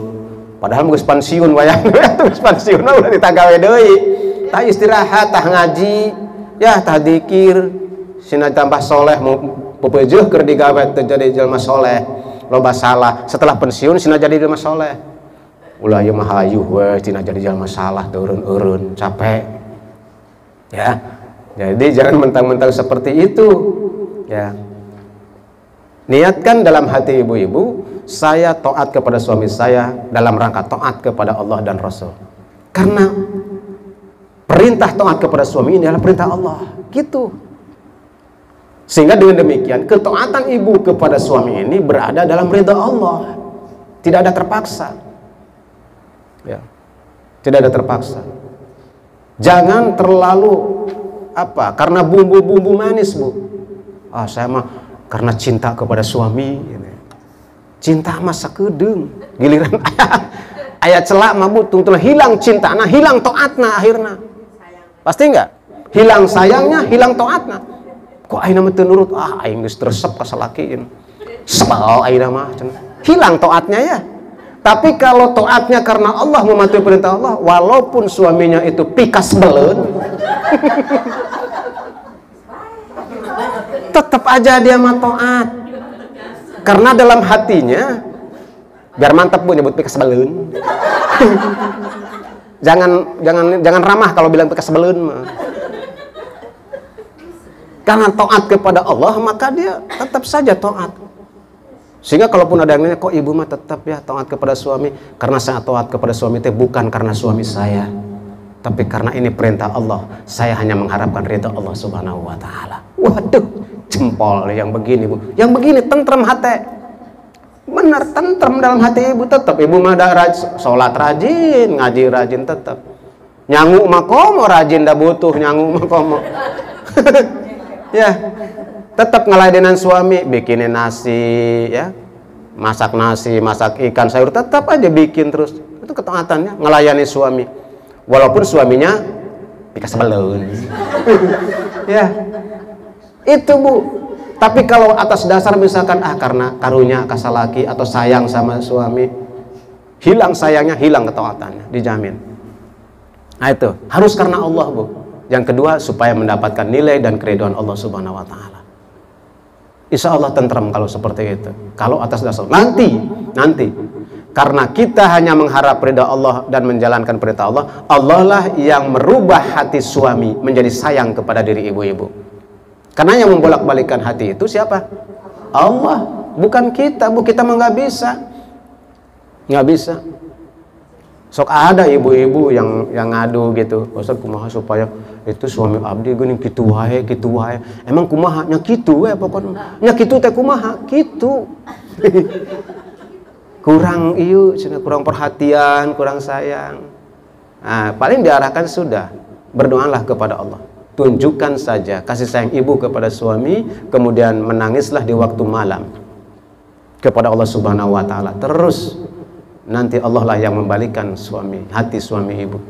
Padahal geus pensiun wayang geus pensiun udah ditagawe deui. Tah istirahat, tah ngaji, ya tah dzikir, sina tambah soleh peupeujeuh keur digawe teu jadi jelema soleh. Loba salah, setelah pensiun sina jadi jelema soleh. Ulah ieu mah hayuh we tina jadi jelema salah eureun-eureun, capek. Ya. Jadi jangan mentang-mentang seperti itu. Ya. Niatkan dalam hati ibu-ibu, saya taat kepada suami saya dalam rangka taat kepada Allah dan Rasul. Karena perintah taat kepada suami ini adalah perintah Allah, gitu. Sehingga dengan demikian ketaatan ibu kepada suami ini berada dalam ridha Allah, tidak ada terpaksa. Ya. Tidak ada terpaksa. Jangan terlalu karena bumbu-bumbu manis, Bu. Saya mah karena cinta kepada suami, cinta masa kedeng, giliran ayat celak mah Bu, tungtul hilang cinta, hilang taatna akhirna, pasti enggak? Hilang sayangnya, hilang taatna. Kok ayeuna mah teu nurut, aing geus tresep ka salakiin, sebal ayeuna mah, hilang taatnya ya. Tapi kalau taatnya karena Allah, mematuhi perintah Allah, walaupun suaminya itu pikas beleun, tetap aja dia mah taat. Karena dalam hatinya, biar mantap Bu nyebut pikas beleun. jangan ramah kalau bilang pikas beleun mah. Karena taat kepada Allah, maka dia tetap saja taat. Sehingga kalaupun ada yang nanya, kok ibu mah tetap ya taat kepada suami? Karena saya taat kepada suami itu bukan karena suami saya, tapi karena ini perintah Allah. Saya hanya mengharapkan ridha Allah Subhanahu wa taala. Waduh, jempol yang begini Bu, yang begini tentrem hati, benar tentrem dalam hati ibu. Tetap ibu mah ada sholat rajin, ngaji rajin, tetap nyangu mah komo rajin, dah butuh nyangu mah komo. Ya, tetap ngeladenan suami, bikinin nasi, ya, masak nasi, masak ikan, sayur, tetap aja bikin terus. Itu ketaatannya, ngelayani suami, walaupun suaminya pikas beleun. Ya. Itu Bu. Tapi kalau atas dasar misalkan karena karunya kasalaki atau sayang sama suami, hilang sayangnya, hilang ketaatannya, dijamin. Nah itu harus karena Allah Bu. Yang kedua supaya mendapatkan nilai dan keridhaan Allah Subhanahu wa taala. Insya Allah tentrem kalau seperti itu. Kalau atas dasar nanti karena kita hanya mengharap ridha Allah dan menjalankan perintah Allah, Allah lah yang merubah hati suami menjadi sayang kepada diri ibu-ibu. Karena yang membolak-balikkan hati itu siapa? Allah, bukan kita. Bu, kita mah nggak bisa. Sok ada ibu-ibu yang ngadu gitu, Ustaz kumaha supaya itu suami abdi geuning kitu wae. Emang kumaha nya kitu we pokona. Nya kitu teh kumaha? Kitu. Kurang ieu cenah, kurang perhatian, kurang sayang. Nah, paling diarahkan sudah, berdoalah kepada Allah. Tunjukkan saja kasih sayang ibu kepada suami, kemudian menangislah di waktu malam kepada Allah Subhanahu wa taala. Terus nanti Allah lah yang membalikkan hati suami ibu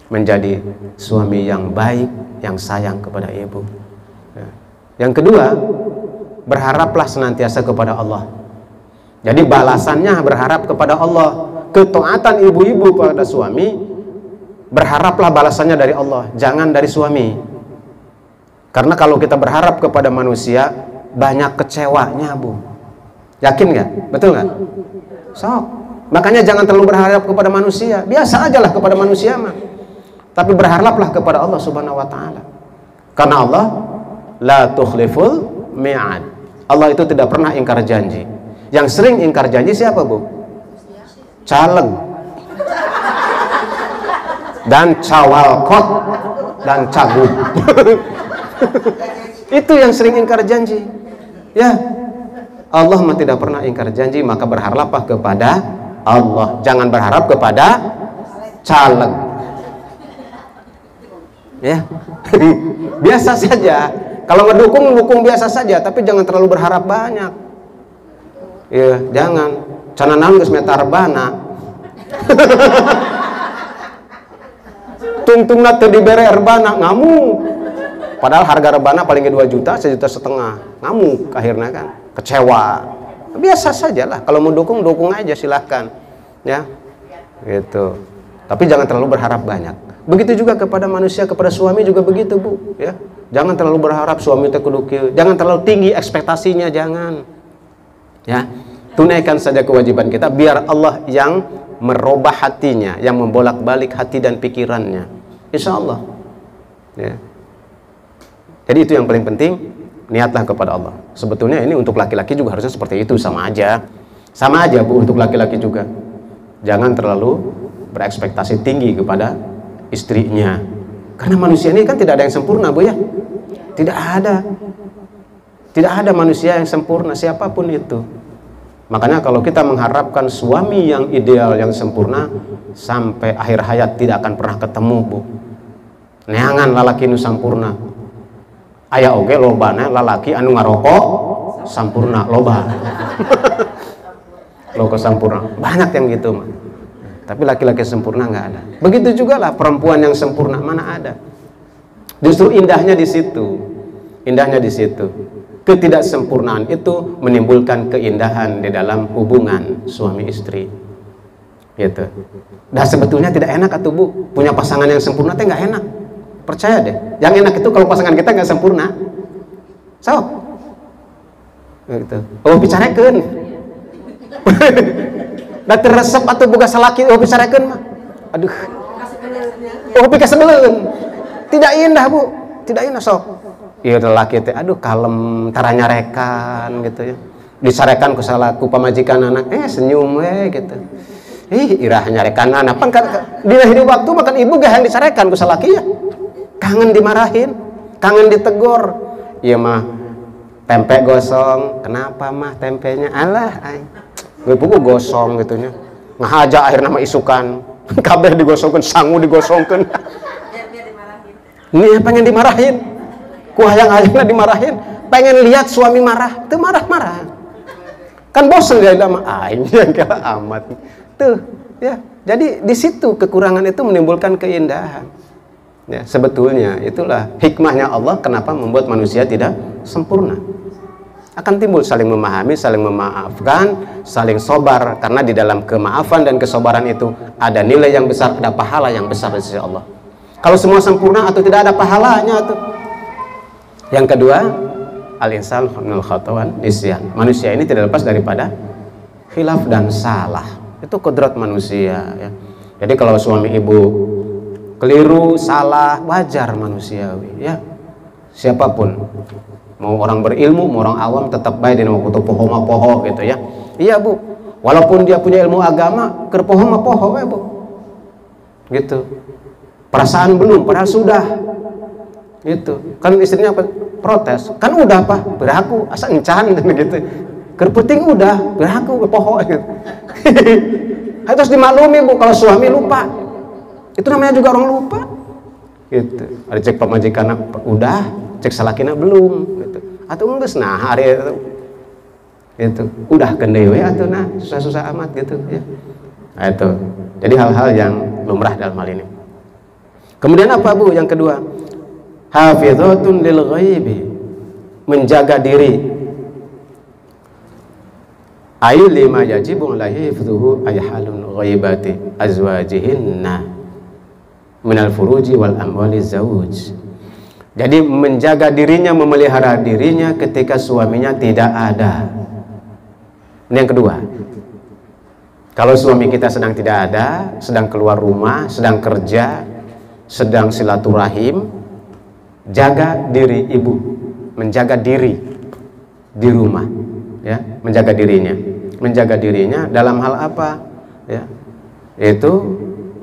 menjadi suami yang baik, yang sayang kepada ibu. Yang kedua, berharaplah senantiasa kepada Allah. Jadi balasannya berharap kepada Allah. Ketaatan ibu-ibu pada suami, berharaplah balasannya dari Allah, jangan dari suami. Karena kalau kita berharap kepada manusia, banyak kecewanya Bu. Yakin nggak? Betul nggak? Sok. Makanya jangan terlalu berharap kepada manusia. Biasa aja lah kepada manusia mah. Tapi berharaplah kepada Allah Subhanahu wa taala. Karena Allah la tukhliful mi'ad. Allah itu tidak pernah ingkar janji. Yang sering ingkar janji siapa Bu? Caleg. Dan cawalkot dan cagup. Itu yang sering ingkar janji. Ya. Allah mah tidak pernah ingkar janji, maka berharaplah kepada Allah, jangan berharap kepada caleg. Ya. Biasa saja. Kalau ngedukung biasa saja, tapi jangan terlalu berharap banyak. Ya, jangan. Cana naon geus metar bana. tungna teu dibere rebana ngamuk. Padahal harga rebana paling 2 juta, 1,5 juta. Ngamuk akhirnya kan, kecewa. Biasa sajalah. Kalau mau dukung aja silahkan. Ya. Gitu. Tapi jangan terlalu berharap banyak. Begitu juga kepada manusia, kepada suami juga begitu, Bu, ya. Jangan terlalu berharap suami teh kudu kieu. Jangan terlalu tinggi ekspektasinya, jangan. Ya. Tunaikan saja kewajiban kita biar Allah yang merubah hatinya, yang membolak-balik hati dan pikirannya. Insya Allah. Ya. Jadi itu yang paling penting, niatlah kepada Allah. Sebetulnya ini untuk laki-laki juga harusnya seperti itu, sama aja. Sama aja, Bu, untuk laki-laki juga. Jangan terlalu berekspektasi tinggi kepada istrinya. Karena manusia ini kan tidak ada yang sempurna, Bu, ya. Tidak ada. Tidak ada manusia yang sempurna, siapapun itu. Makanya kalau kita mengharapkan suami yang ideal, yang sempurna, sampai akhir hayat tidak akan pernah ketemu, Bu. Neangan lalaki nu sampurna. Aya oge lobana lalaki anu ngarokok sampurna, loba. Logo sampurna. Banyak yang gitu, mah. Tapi laki-laki sempurna nggak ada. Begitu juga lah perempuan yang sempurna, mana ada. Justru indahnya di situ. Indahnya di situ. Ketidaksempurnaan itu menimbulkan keindahan di dalam hubungan suami istri. Gitu. Nah, sebetulnya tidak enak atuh, Bu. Punya pasangan yang sempurna teh nggak enak. Percaya deh. Yang enak itu kalau pasangan kita nggak sempurna. Sok. Gitu. Oh, bicarakeun. Da teresep atuh boga salaki oh bicarakeun mah. Aduh. Oh, pikasebeleun. Tidak indah, Bu. Tidak indah, sok. Iya laki teh aduh kalem tara nyarekan gitu ya. Disarekan ku salaku pamajikan anak senyum we gitu. Irah nyarekan anak pan dina hidup waktu makan ibu gak yang disarekan ku salaki ya. Kangen dimarahin, kangen ditegor. Iya mah tempe gosong. Kenapa mah tempenya? Alah ai. Gue buku gosong gitu nya. Ngahaja akhirnya mah isukan. Kabeh digosongkeun, sangu digosongkeun. Nih pengen dimarahin. Kuayang-ayangnya dimarahin, pengen lihat suami marah, tuh marah-marah. Kan bosan dia mah aing yang kira amat. Tuh, ya. Jadi di situ kekurangan itu menimbulkan keindahan. Ya, sebetulnya itulah hikmahnya Allah kenapa membuat manusia tidak sempurna. Akan timbul saling memahami, saling memaafkan, saling sabar karena di dalam kemaafan dan kesabaran itu ada nilai yang besar, ada pahala yang besar dari sisi Allah. Kalau semua sempurna atau tidak ada pahalanya tuh. Yang kedua, al-insan minal khata'an nisyan. Manusia ini tidak lepas daripada khilaf dan salah. Itu kodrat manusia ya. Jadi kalau suami ibu keliru, salah, wajar manusiawi ya. Siapapun, mau orang berilmu, mau orang awam tetap baik dia mau kutu poho mah poho gitu ya. Iya, Bu. Walaupun dia punya ilmu agama, keur poho mah poho we, Bu. Gitu. Perasaan belum, padahal sudah. Gitu. Kan istrinya protes, kan udah apa beraku asa encan gitu. Kerputing udah beraku poho gitu. Harus dimaklumi, Bu, kalau suami lupa itu namanya juga orang lupa gitu. Ada cek pamajikan udah, cek salakina belum gitu. Atau geus nah hari itu udah kendai we atuh nah susah-susah amat gitu ya. Nah, itu jadi hal-hal yang lumrah dalam hal ini. Kemudian apa, Bu, yang kedua? Hafizatun lil ghaibi, menjaga diri. Ayu lima yajibu alaihi hifdhuhu ayhalun ghaibati azwajihinna minal furuji wal amwali zawj. Jadi menjaga dirinya, memelihara dirinya ketika suaminya tidak ada. Ini yang kedua. Kalau suami kita sedang tidak ada, sedang keluar rumah, sedang kerja, sedang silaturahim, jaga diri ibu, menjaga diri di rumah, ya, menjaga dirinya dalam hal apa, ya, itu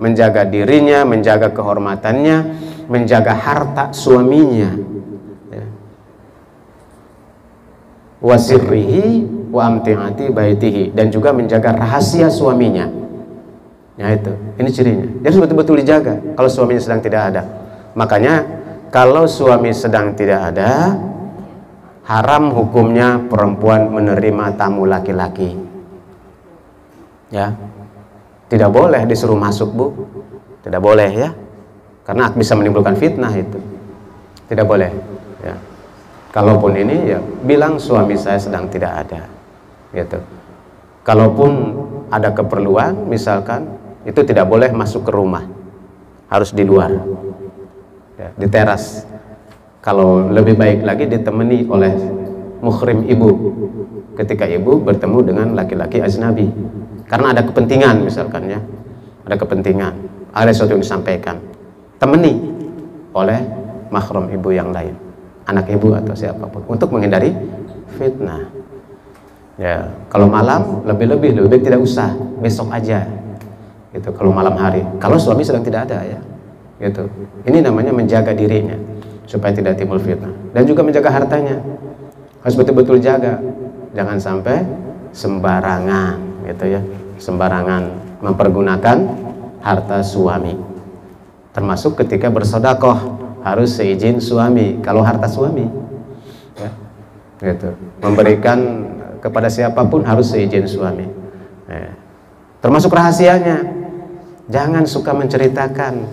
menjaga dirinya, menjaga kehormatannya, menjaga harta suaminya, ya. Wasirrihi wa amtiati baitihi, dan juga menjaga rahasia suaminya. Ya itu, ini cirinya. Jadi betul-betul dijaga kalau suaminya sedang tidak ada. Makanya kalau suami sedang tidak ada, haram hukumnya perempuan menerima tamu laki-laki. Ya, tidak boleh disuruh masuk, Bu. Tidak boleh ya. karena bisa menimbulkan fitnah itu. Tidak boleh ya. Kalaupun ini ya bilang suami saya sedang tidak ada gitu. Kalaupun ada keperluan misalkan, itu tidak boleh masuk ke rumah, harus di luar ya, di teras. Kalau lebih baik lagi ditemani oleh muhrim ibu ketika ibu bertemu dengan laki-laki ajnabi, karena ada kepentingan misalkan ya, ada kepentingan, ada sesuatu yang disampaikan, temani oleh mahram ibu yang lain, anak ibu atau siapapun, untuk menghindari fitnah ya. Kalau malam lebih baik tidak usah, besok aja gitu, kalau malam hari, kalau suami sedang tidak ada ya gitu. Ini namanya menjaga dirinya supaya tidak timbul fitnah, dan juga menjaga hartanya, harus betul-betul jaga, jangan sampai sembarangan gitu ya, sembarangan mempergunakan harta suami. Termasuk ketika bersedekah harus seizin suami, kalau harta suami ya, gitu. Memberikan kepada siapapun harus seizin suami ya. Termasuk rahasianya, jangan suka menceritakan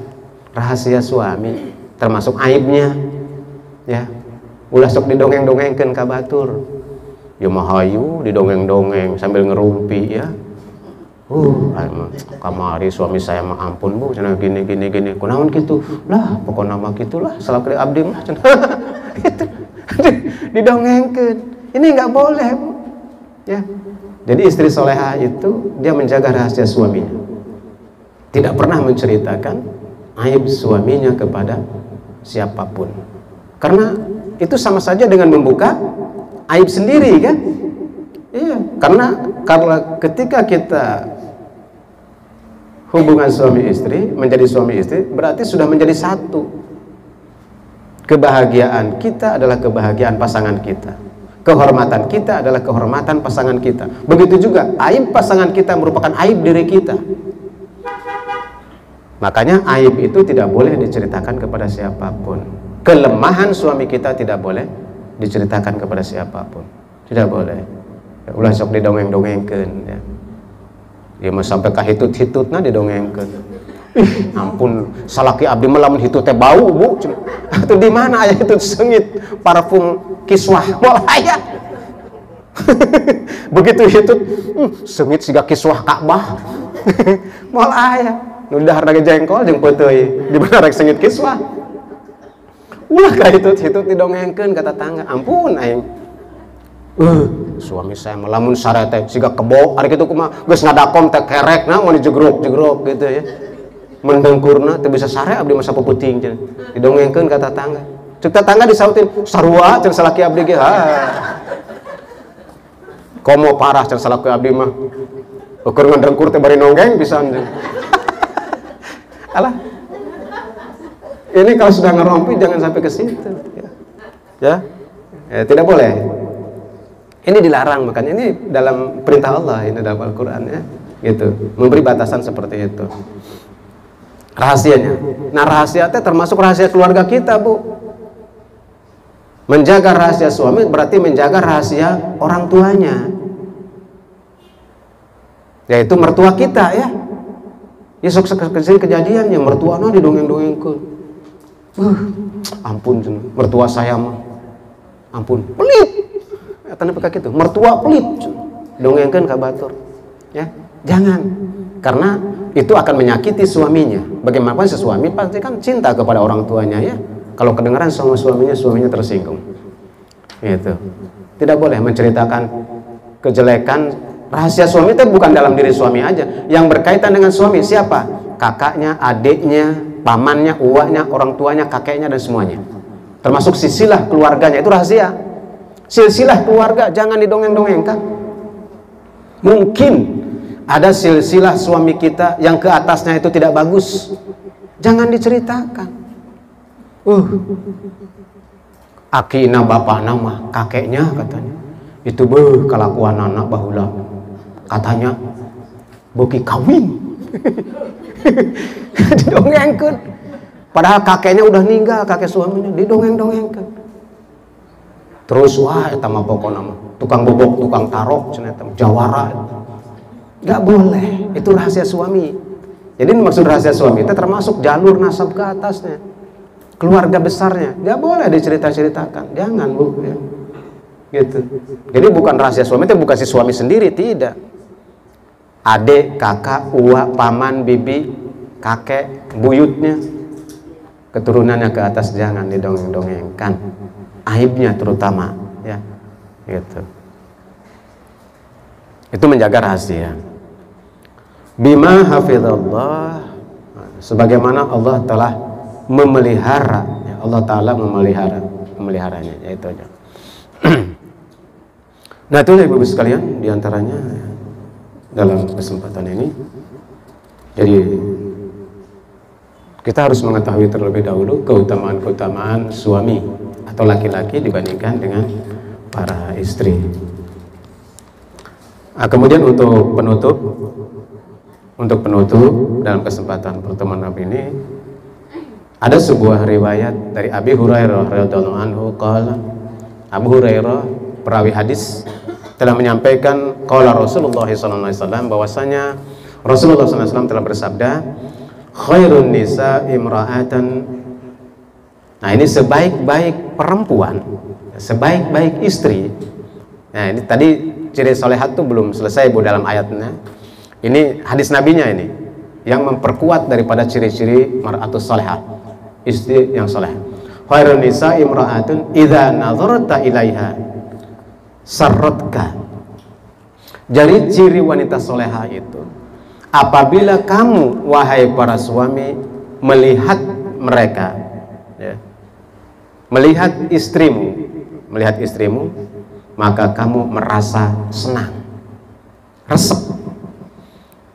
rahasia suami, termasuk aibnya ya. Ulah sok didongeng-dongengkeun ka batur, ya mahayu didongeng-dongeng sambil ngerumpi ya. Kamari suami saya mah ampun bu, cenah gini kunaon gitu lah, pokoknya mah gitulah, salakli abdi mah cenah itu didongengkeun. Ini nggak boleh bu ya. Jadi istri solehah itu dia menjaga rahasia suaminya, tidak pernah menceritakan aib suaminya kepada siapapun, karena itu sama saja dengan membuka aib sendiri kan. Iya, karena ketika kita hubungan suami istri menjadi suami istri, berarti sudah menjadi satu. Kebahagiaan kita adalah kebahagiaan pasangan kita, kehormatan kita adalah kehormatan pasangan kita. Begitu juga aib pasangan kita merupakan aib diri kita. Makanya aib itu tidak boleh diceritakan kepada siapapun. Kelemahan suami kita tidak boleh diceritakan kepada siapapun, tidak boleh. Ulah sok didongeng-dongengkeun ya. Ya mah sampai ka hitut-hitutna didongengkeun. Ampun, salaki abdi mah lamun hitut teh bau, Bu. Atuh di mana aya hitut seungit parfum kiswah moal aya. Begitu hitut seungit siga kiswah Ka'bah. Moal aya. Nu daharna ge jengkol jeung peuteuy, di mana rek seungit kiswah. Ulah ka hitut-hitut didongengkeun ka tetangga. Ampun aing. Suami saya melamun sare teh siga kebo ari kitu kumaha geus ngadakom teh kerekna mun dijegrok-jegrok gitu ya. Mendengkurna teu bisa sare abdi mah sapuputing cenah. Didongengkeun ka tetangga. Ceuk tetangga disautin sarua cenah salaki abdi ge. Komo parah cenah salaki abdi mah. Ukur ngedengkur teh bari nonggeng pisan. Alah. Ini kalau sudah ngerompi jangan sampai ke situ ya. Ya, tidak boleh. Ini dilarang, makanya ini dalam perintah Allah, ini dalam Al-Quran ya, gitu, memberi batasan seperti itu. Rahasianya, nah rahasia itu termasuk rahasia keluarga kita bu. Menjaga rahasia suami berarti menjaga rahasia orang tuanya, yaitu mertua kita ya. Ya sok kejadian yang mertuana didongeng-dongengkeun. Ampun, mertua saya mah, ampun, pelit. Tanda peka gitu, mertua pelit dongengkeun ka batur ya, jangan, karena itu akan menyakiti suaminya. Bagaimanapun sesuami pasti kan cinta kepada orang tuanya ya. Kalau kedengaran sama suaminya tersinggung gitu. Tidak boleh menceritakan kejelekan. Rahasia suami itu bukan dalam diri suami aja, yang berkaitan dengan suami siapa? Kakaknya, adiknya, pamannya, uaknya, orang tuanya, kakeknya, dan semuanya, termasuk silsilah keluarganya, itu rahasia. Silsilah keluarga jangan didongeng-dongengkan. Mungkin ada silsilah suami kita yang ke atasnya itu tidak bagus, jangan diceritakan. Akina bapak nama kakeknya katanya itu kelakuan anak bahulah, katanya boki kawin. Didongengkan, padahal kakeknya udah meninggal, kakek suaminya didongeng-dongengkan. Terus wah eta mah pokona mah tukang bobok, tukang tarok cenah eta jawara. Enggak boleh, itu rahasia suami. Jadi maksud rahasia suami itu termasuk jalur nasab ke atasnya, keluarga besarnya. Dia boleh dicerita-ceritakan, jangan Bu ya. Gitu. Jadi bukan rahasia suami itu bukan si suami sendiri, tidak. Adik, kakak, uak, paman, bibi, kakek, buyutnya, keturunannya ke atas jangan didongeng-dongengkan. Aibnya terutama ya. Gitu. Itu menjaga rahasia. Bima hafizallah, sebagaimana Allah telah memelihara ya, Allah Ta'ala memeliharanya, yaitu aja. Nah itu Ibu sekalian diantaranya dalam kesempatan ini. Jadi kita harus mengetahui terlebih dahulu keutamaan-keutamaan suami atau laki-laki dibandingkan dengan para istri. Nah, kemudian untuk penutup dalam kesempatan pertemuan ini ada sebuah riwayat dari Abi Hurairah radhiyallahu anhu qala. Abu Hurairah perawi hadis telah menyampaikan qala Rasulullah sallallahu alaihi wasallam bahwasanya Rasulullah sallallahu alaihi wasallam telah bersabda khairun nisa imra'atan. Nah ini sebaik-baik perempuan, sebaik-baik istri. Nah ini tadi ciri solehat itu belum selesai Bu dalam ayatnya. Ini hadis nabinya ini yang memperkuat daripada ciri-ciri mar'atus salihah, istri yang saleh. Khairun nisa imra'atun idza nazarta ilaiha sarratka. Jadi ciri wanita salehah itu apabila kamu wahai para suami melihat mereka ya, melihat istrimu maka kamu merasa senang, resep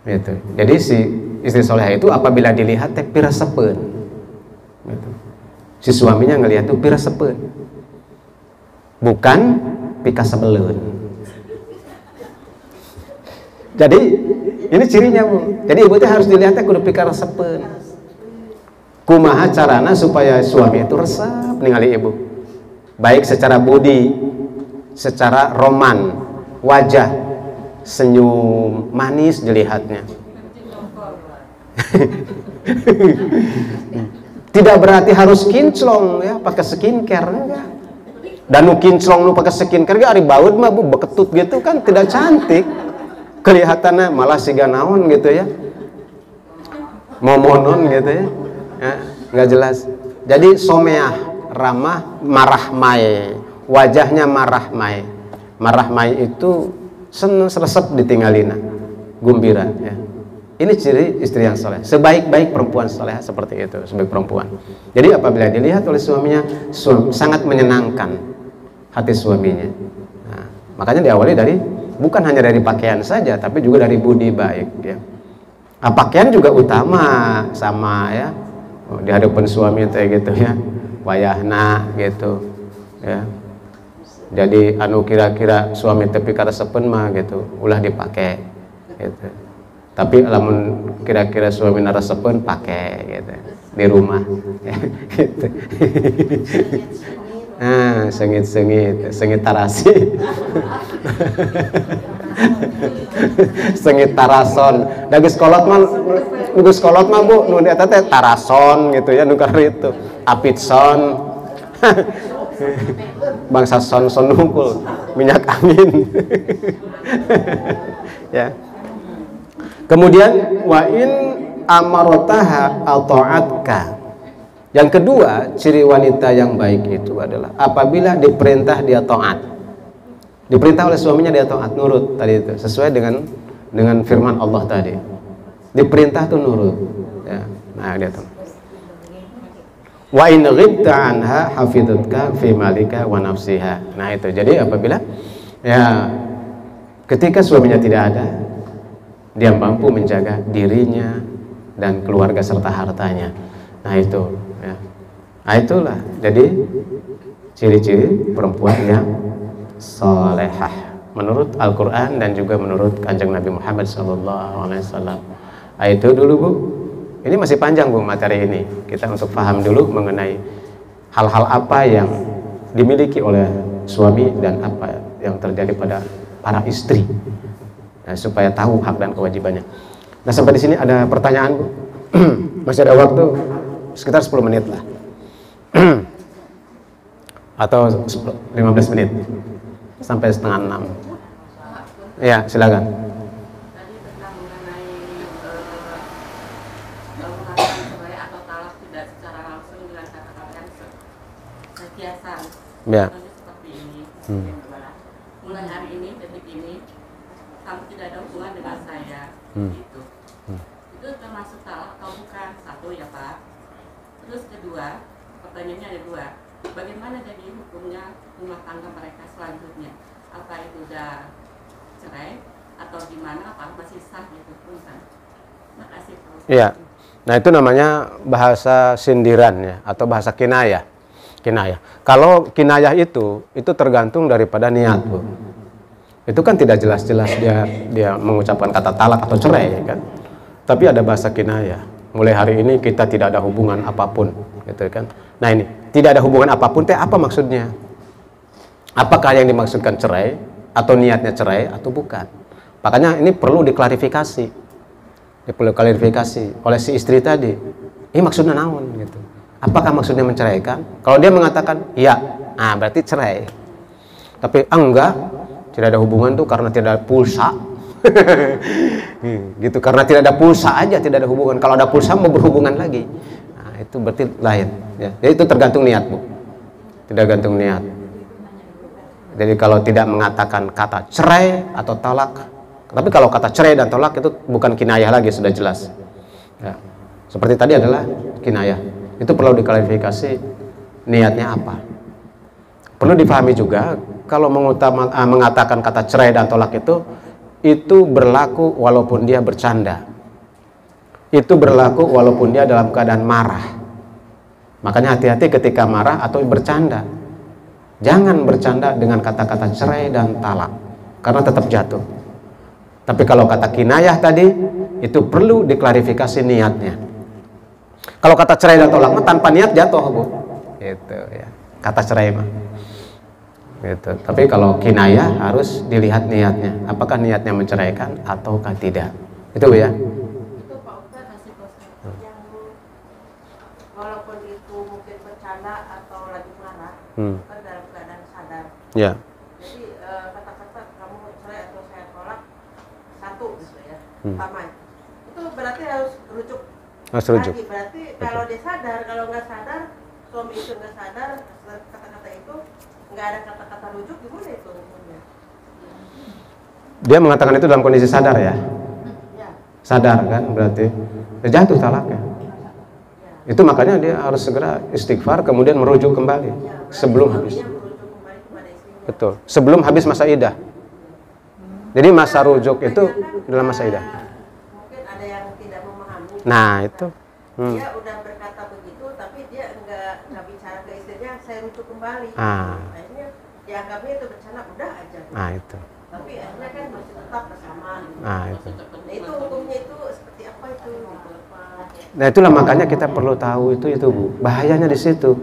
gitu. Jadi si istri solehah itu apabila dilihat teh pirasepeun gitu. Si suaminya ngelihat tuh pirasepeun, bukan pika sebeleun. Jadi ini cirinya Bu. Jadi ibu teh harus dilihat teh kudu pika resepeun. Kumaha carana supaya suami itu resep ningali ibu, baik secara budi, secara roman, wajah senyum manis dilihatnya. Tidak berarti harus kinclong ya pakai skincare enggak. Dan nu kinclong nu pakai skincare ge ari baud mah Bu beketut gitu kan tidak cantik. Kelihatannya malah siga naon gitu ya. Momonon gitu ya. Ya enggak jelas. Jadi someah, ramah, marah mae. Wajahnya marah mae. Marah mae itu seneng resep ditinggalina, gembira ya. Ini ciri istri yang soleh. Sebaik-baik perempuan soleh seperti itu, sebaik perempuan. Jadi apabila dilihat oleh suaminya, sangat menyenangkan hati suaminya. Nah, makanya diawali dari bukan hanya dari pakaian saja, tapi juga dari budi baik ya. Nah, pakaian juga utama sama ya. Di hadapan suami kayak gitu ya, wayahna gitu ya. Jadi anu kira-kira suami tepi karesepen mah gitu ulah dipakai gitu. Tapi lamun kira-kira suami naresepen pakai gitu di rumah ya, gitu. Ah, sengit tarasi. Sengit tarason. Da geus kolot mah Bu nu eta teh tarason gitu ya nu itu. Apitson. Bangsa son nungkul minyak angin. Ya. Kemudian wa in amarotaha ata'atka. Yang kedua, ciri wanita yang baik itu adalah apabila diperintah dia taat. Diperintah oleh suaminya dia taat, nurut tadi itu, sesuai dengan firman Allah tadi. Diperintah tuh nurut. Ya. Nah, dia tahu. Wa in ghibta anha hafizatka fi malika wa nafsiha. Nah itu. Jadi apabila ya ketika suaminya tidak ada, dia mampu menjaga dirinya dan keluarga serta hartanya. Nah itu ya. Nah itulah. Jadi ciri-ciri perempuan yang salehah menurut Al-Qur'an dan juga menurut Kanjeng Nabi Muhammad sallallahu alaihi wasallam. Nah, itu dulu Bu. Ini masih panjang Bu materi ini. Kita untuk paham dulu mengenai hal-hal apa yang dimiliki oleh suami dan apa yang terjadi pada para istri. Nah, supaya tahu hak dan kewajibannya. Nah, sampai di sini ada pertanyaan, Bu? Masih ada waktu sekitar 10 menit lah. Atau 15 menit. Sampai setengah 6. Ya, silakan. Tadi tentang mengenai mengatakan cerai atau talak tidak secara langsung dengan kata-kata yang kiasan. Ya. Contohnya seperti ini. Mulai hari ini, detik ini, kamu tidak ada hubungan dengan saya. Gitu. Itu termasuk talak atau bukan? Satu ya Pak. Terus kedua, pertanyaannya ada dua. Bagaimana jadi hukumnya rumah tangga mereka selanjutnya? Apa itu udah cerai atau gimana? Apa masih sah gitu? Terima kasih Pak. Iya. Nah, itu namanya bahasa sindiran ya, atau bahasa kinayah. Kinayah. Kalau kinayah itu tergantung daripada niat, Bu. Itu kan tidak jelas-jelas dia mengucapkan kata talak atau cerai kan. Tapi ada bahasa kinayah. Mulai hari ini kita tidak ada hubungan apapun, gitu kan. Nah, ini tidak ada hubungan apapun, apa maksudnya? Apakah yang dimaksudkan cerai atau niatnya cerai atau bukan? Makanya ini perlu diklarifikasi. Perlu klarifikasi oleh si istri tadi. Ini maksudnya naon gitu. Apakah maksudnya menceraikan? Kalau dia mengatakan iya, nah berarti cerai. Tapi enggak, tidak ada hubungan tuh karena tidak ada pulsa. Gitu, karena tidak ada pulsa aja tidak ada hubungan. Kalau ada pulsa mau berhubungan lagi. Nah, itu berarti lain ya. Jadi itu tergantung niat, Bu. Tidak gantung niat. Jadi kalau tidak mengatakan kata cerai atau talak, tapi kalau kata cerai dan talak itu bukan kinayah lagi, sudah jelas ya. Seperti tadi adalah kinayah. Itu perlu diklarifikasi niatnya apa. Perlu dipahami juga kalau mengatakan kata cerai dan tolak itu berlaku walaupun dia bercanda. Itu berlaku walaupun dia dalam keadaan marah. Makanya hati-hati ketika marah atau bercanda. Jangan bercanda dengan kata-kata cerai dan talak, karena tetap jatuh. Tapi kalau kata kinayah tadi, itu perlu diklarifikasi niatnya. Kalau kata cerai dan tolak tanpa niat jatuh, Bu. Gitu ya. Kata cerai mah. Gitu. Tapi kalau kinayah harus dilihat niatnya. Apakah niatnya menceraikan ataukah tidak? Itu ya. Itu Pak Ustadz kasih proses yang walaupun itu mungkin bercanda atau lagi marah, kan dalam keadaan sadar. Ya. Jadi kata-kata kamu cerai atau saya tolak satu gitu ya. Pertama. Itu berarti harus rujuk. Harus rujuk. Lagi. Berarti kalau dia sadar, kalau nggak sadar, suami itu nggak sadar kata-kata itu, nggak ada kata-kata rujuk, gimana itu hukumnya? Dia mengatakan itu dalam kondisi sadar ya. Ya. Sadar kan berarti jatuh talaknya. Itu makanya dia harus segera istighfar kemudian merujuk kembali sebelum habis. Betul, sebelum habis masa iddah. Jadi masa rujuk itu dalam masa iddah. Mungkin ada yang tidak memahami. Nah itu. Dia udah berkata begitu, tapi dia nggak bicara ke istrinya, saya rujuk kembali. Akhirnya dianggapnya itu bercanda, udah aja. Nah itu. Tapi akhirnya kan masih tetap bersama. Nah itu. Nah itu hukumnya itu seperti apa itu? Nah itulah makanya kita perlu tahu itu Bu. Bahayanya di situ.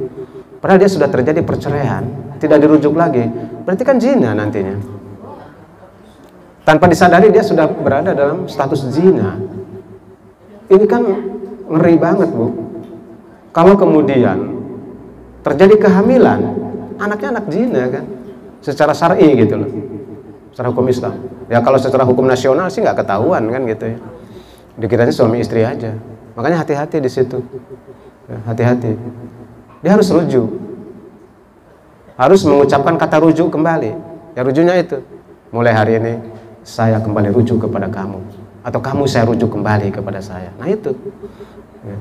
Padahal dia sudah terjadi perceraian, tidak dirujuk lagi. Berarti kan zina nantinya. Tanpa disadari dia sudah berada dalam status zina. Ini kan ngeri banget, Bu. Kalau kemudian terjadi kehamilan, anaknya anak zina kan, secara syar'i gitu loh, secara hukum Islam. Ya kalau secara hukum nasional sih nggak ketahuan kan gitu ya. Dikiranya suami istri aja. Makanya hati-hati di situ. Ya, hati-hati. Dia harus rujuk. Harus mengucapkan kata rujuk kembali. Ya rujuknya itu. Mulai hari ini saya kembali rujuk kepada kamu, atau kamu saya rujuk kembali kepada saya. Nah itu. Ya.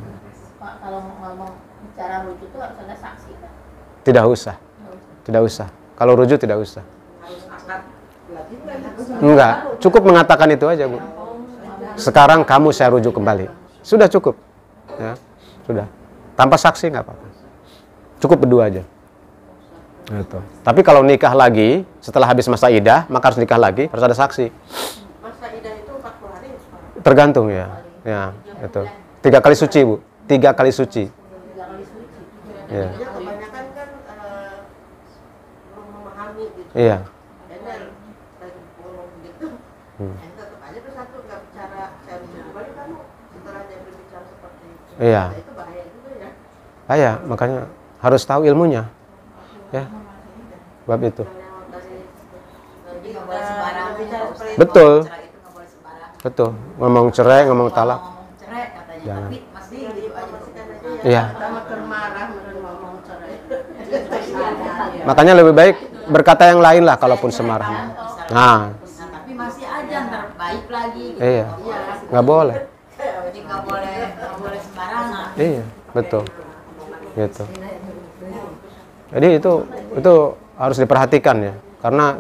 Pak, kalau ngomong bicara rujuk itu harus ada saksi kan? Tidak usah. Tidak usah. Kalau rujuk tidak usah. Harus akad lagi Enggak, cukup mengatakan itu aja, Bu. Sekarang kamu saya rujuk kembali. Sudah cukup. Ya, sudah. Tanpa saksi nggak apa-apa. Cukup berdua aja. Gitu. Tapi kalau nikah lagi setelah habis masa iddah, maka harus nikah lagi, harus ada saksi. Masa iddah itu 40 hari Pak? Tergantung ya. Ya, itu. 3 kali suci, Bu. 3 kali suci. Ya. Ya, kebanyakan kan belum memahami gitu. Iya. Dan lagi ngomong gitu, tetap aja tuh satu nggak bicara saya rujuk kembali Iya. Itu bahaya juga ya. Bahaya, makanya harus tahu ilmunya. Ya. Bab itu. Jadi nggak boleh sembarang bicara seperti itu. Betul. Cerai itu nggak boleh sembarang. Betul. Ngomong cerai, ngomong Kalau talak. ngomong cerai katanya, Jangan. tapi masih gitu aja. Iya. Pertama marah meren ngomong cerai. Makanya lebih baik berkata yang lain lah kalaupun semarah. Nah, Tapi masih aja ntar baik lagi. Gitu. iya. Nggak boleh. Jadi nggak boleh sembarangan. Iya, betul. Gitu. Jadi itu harus diperhatikan ya. Karena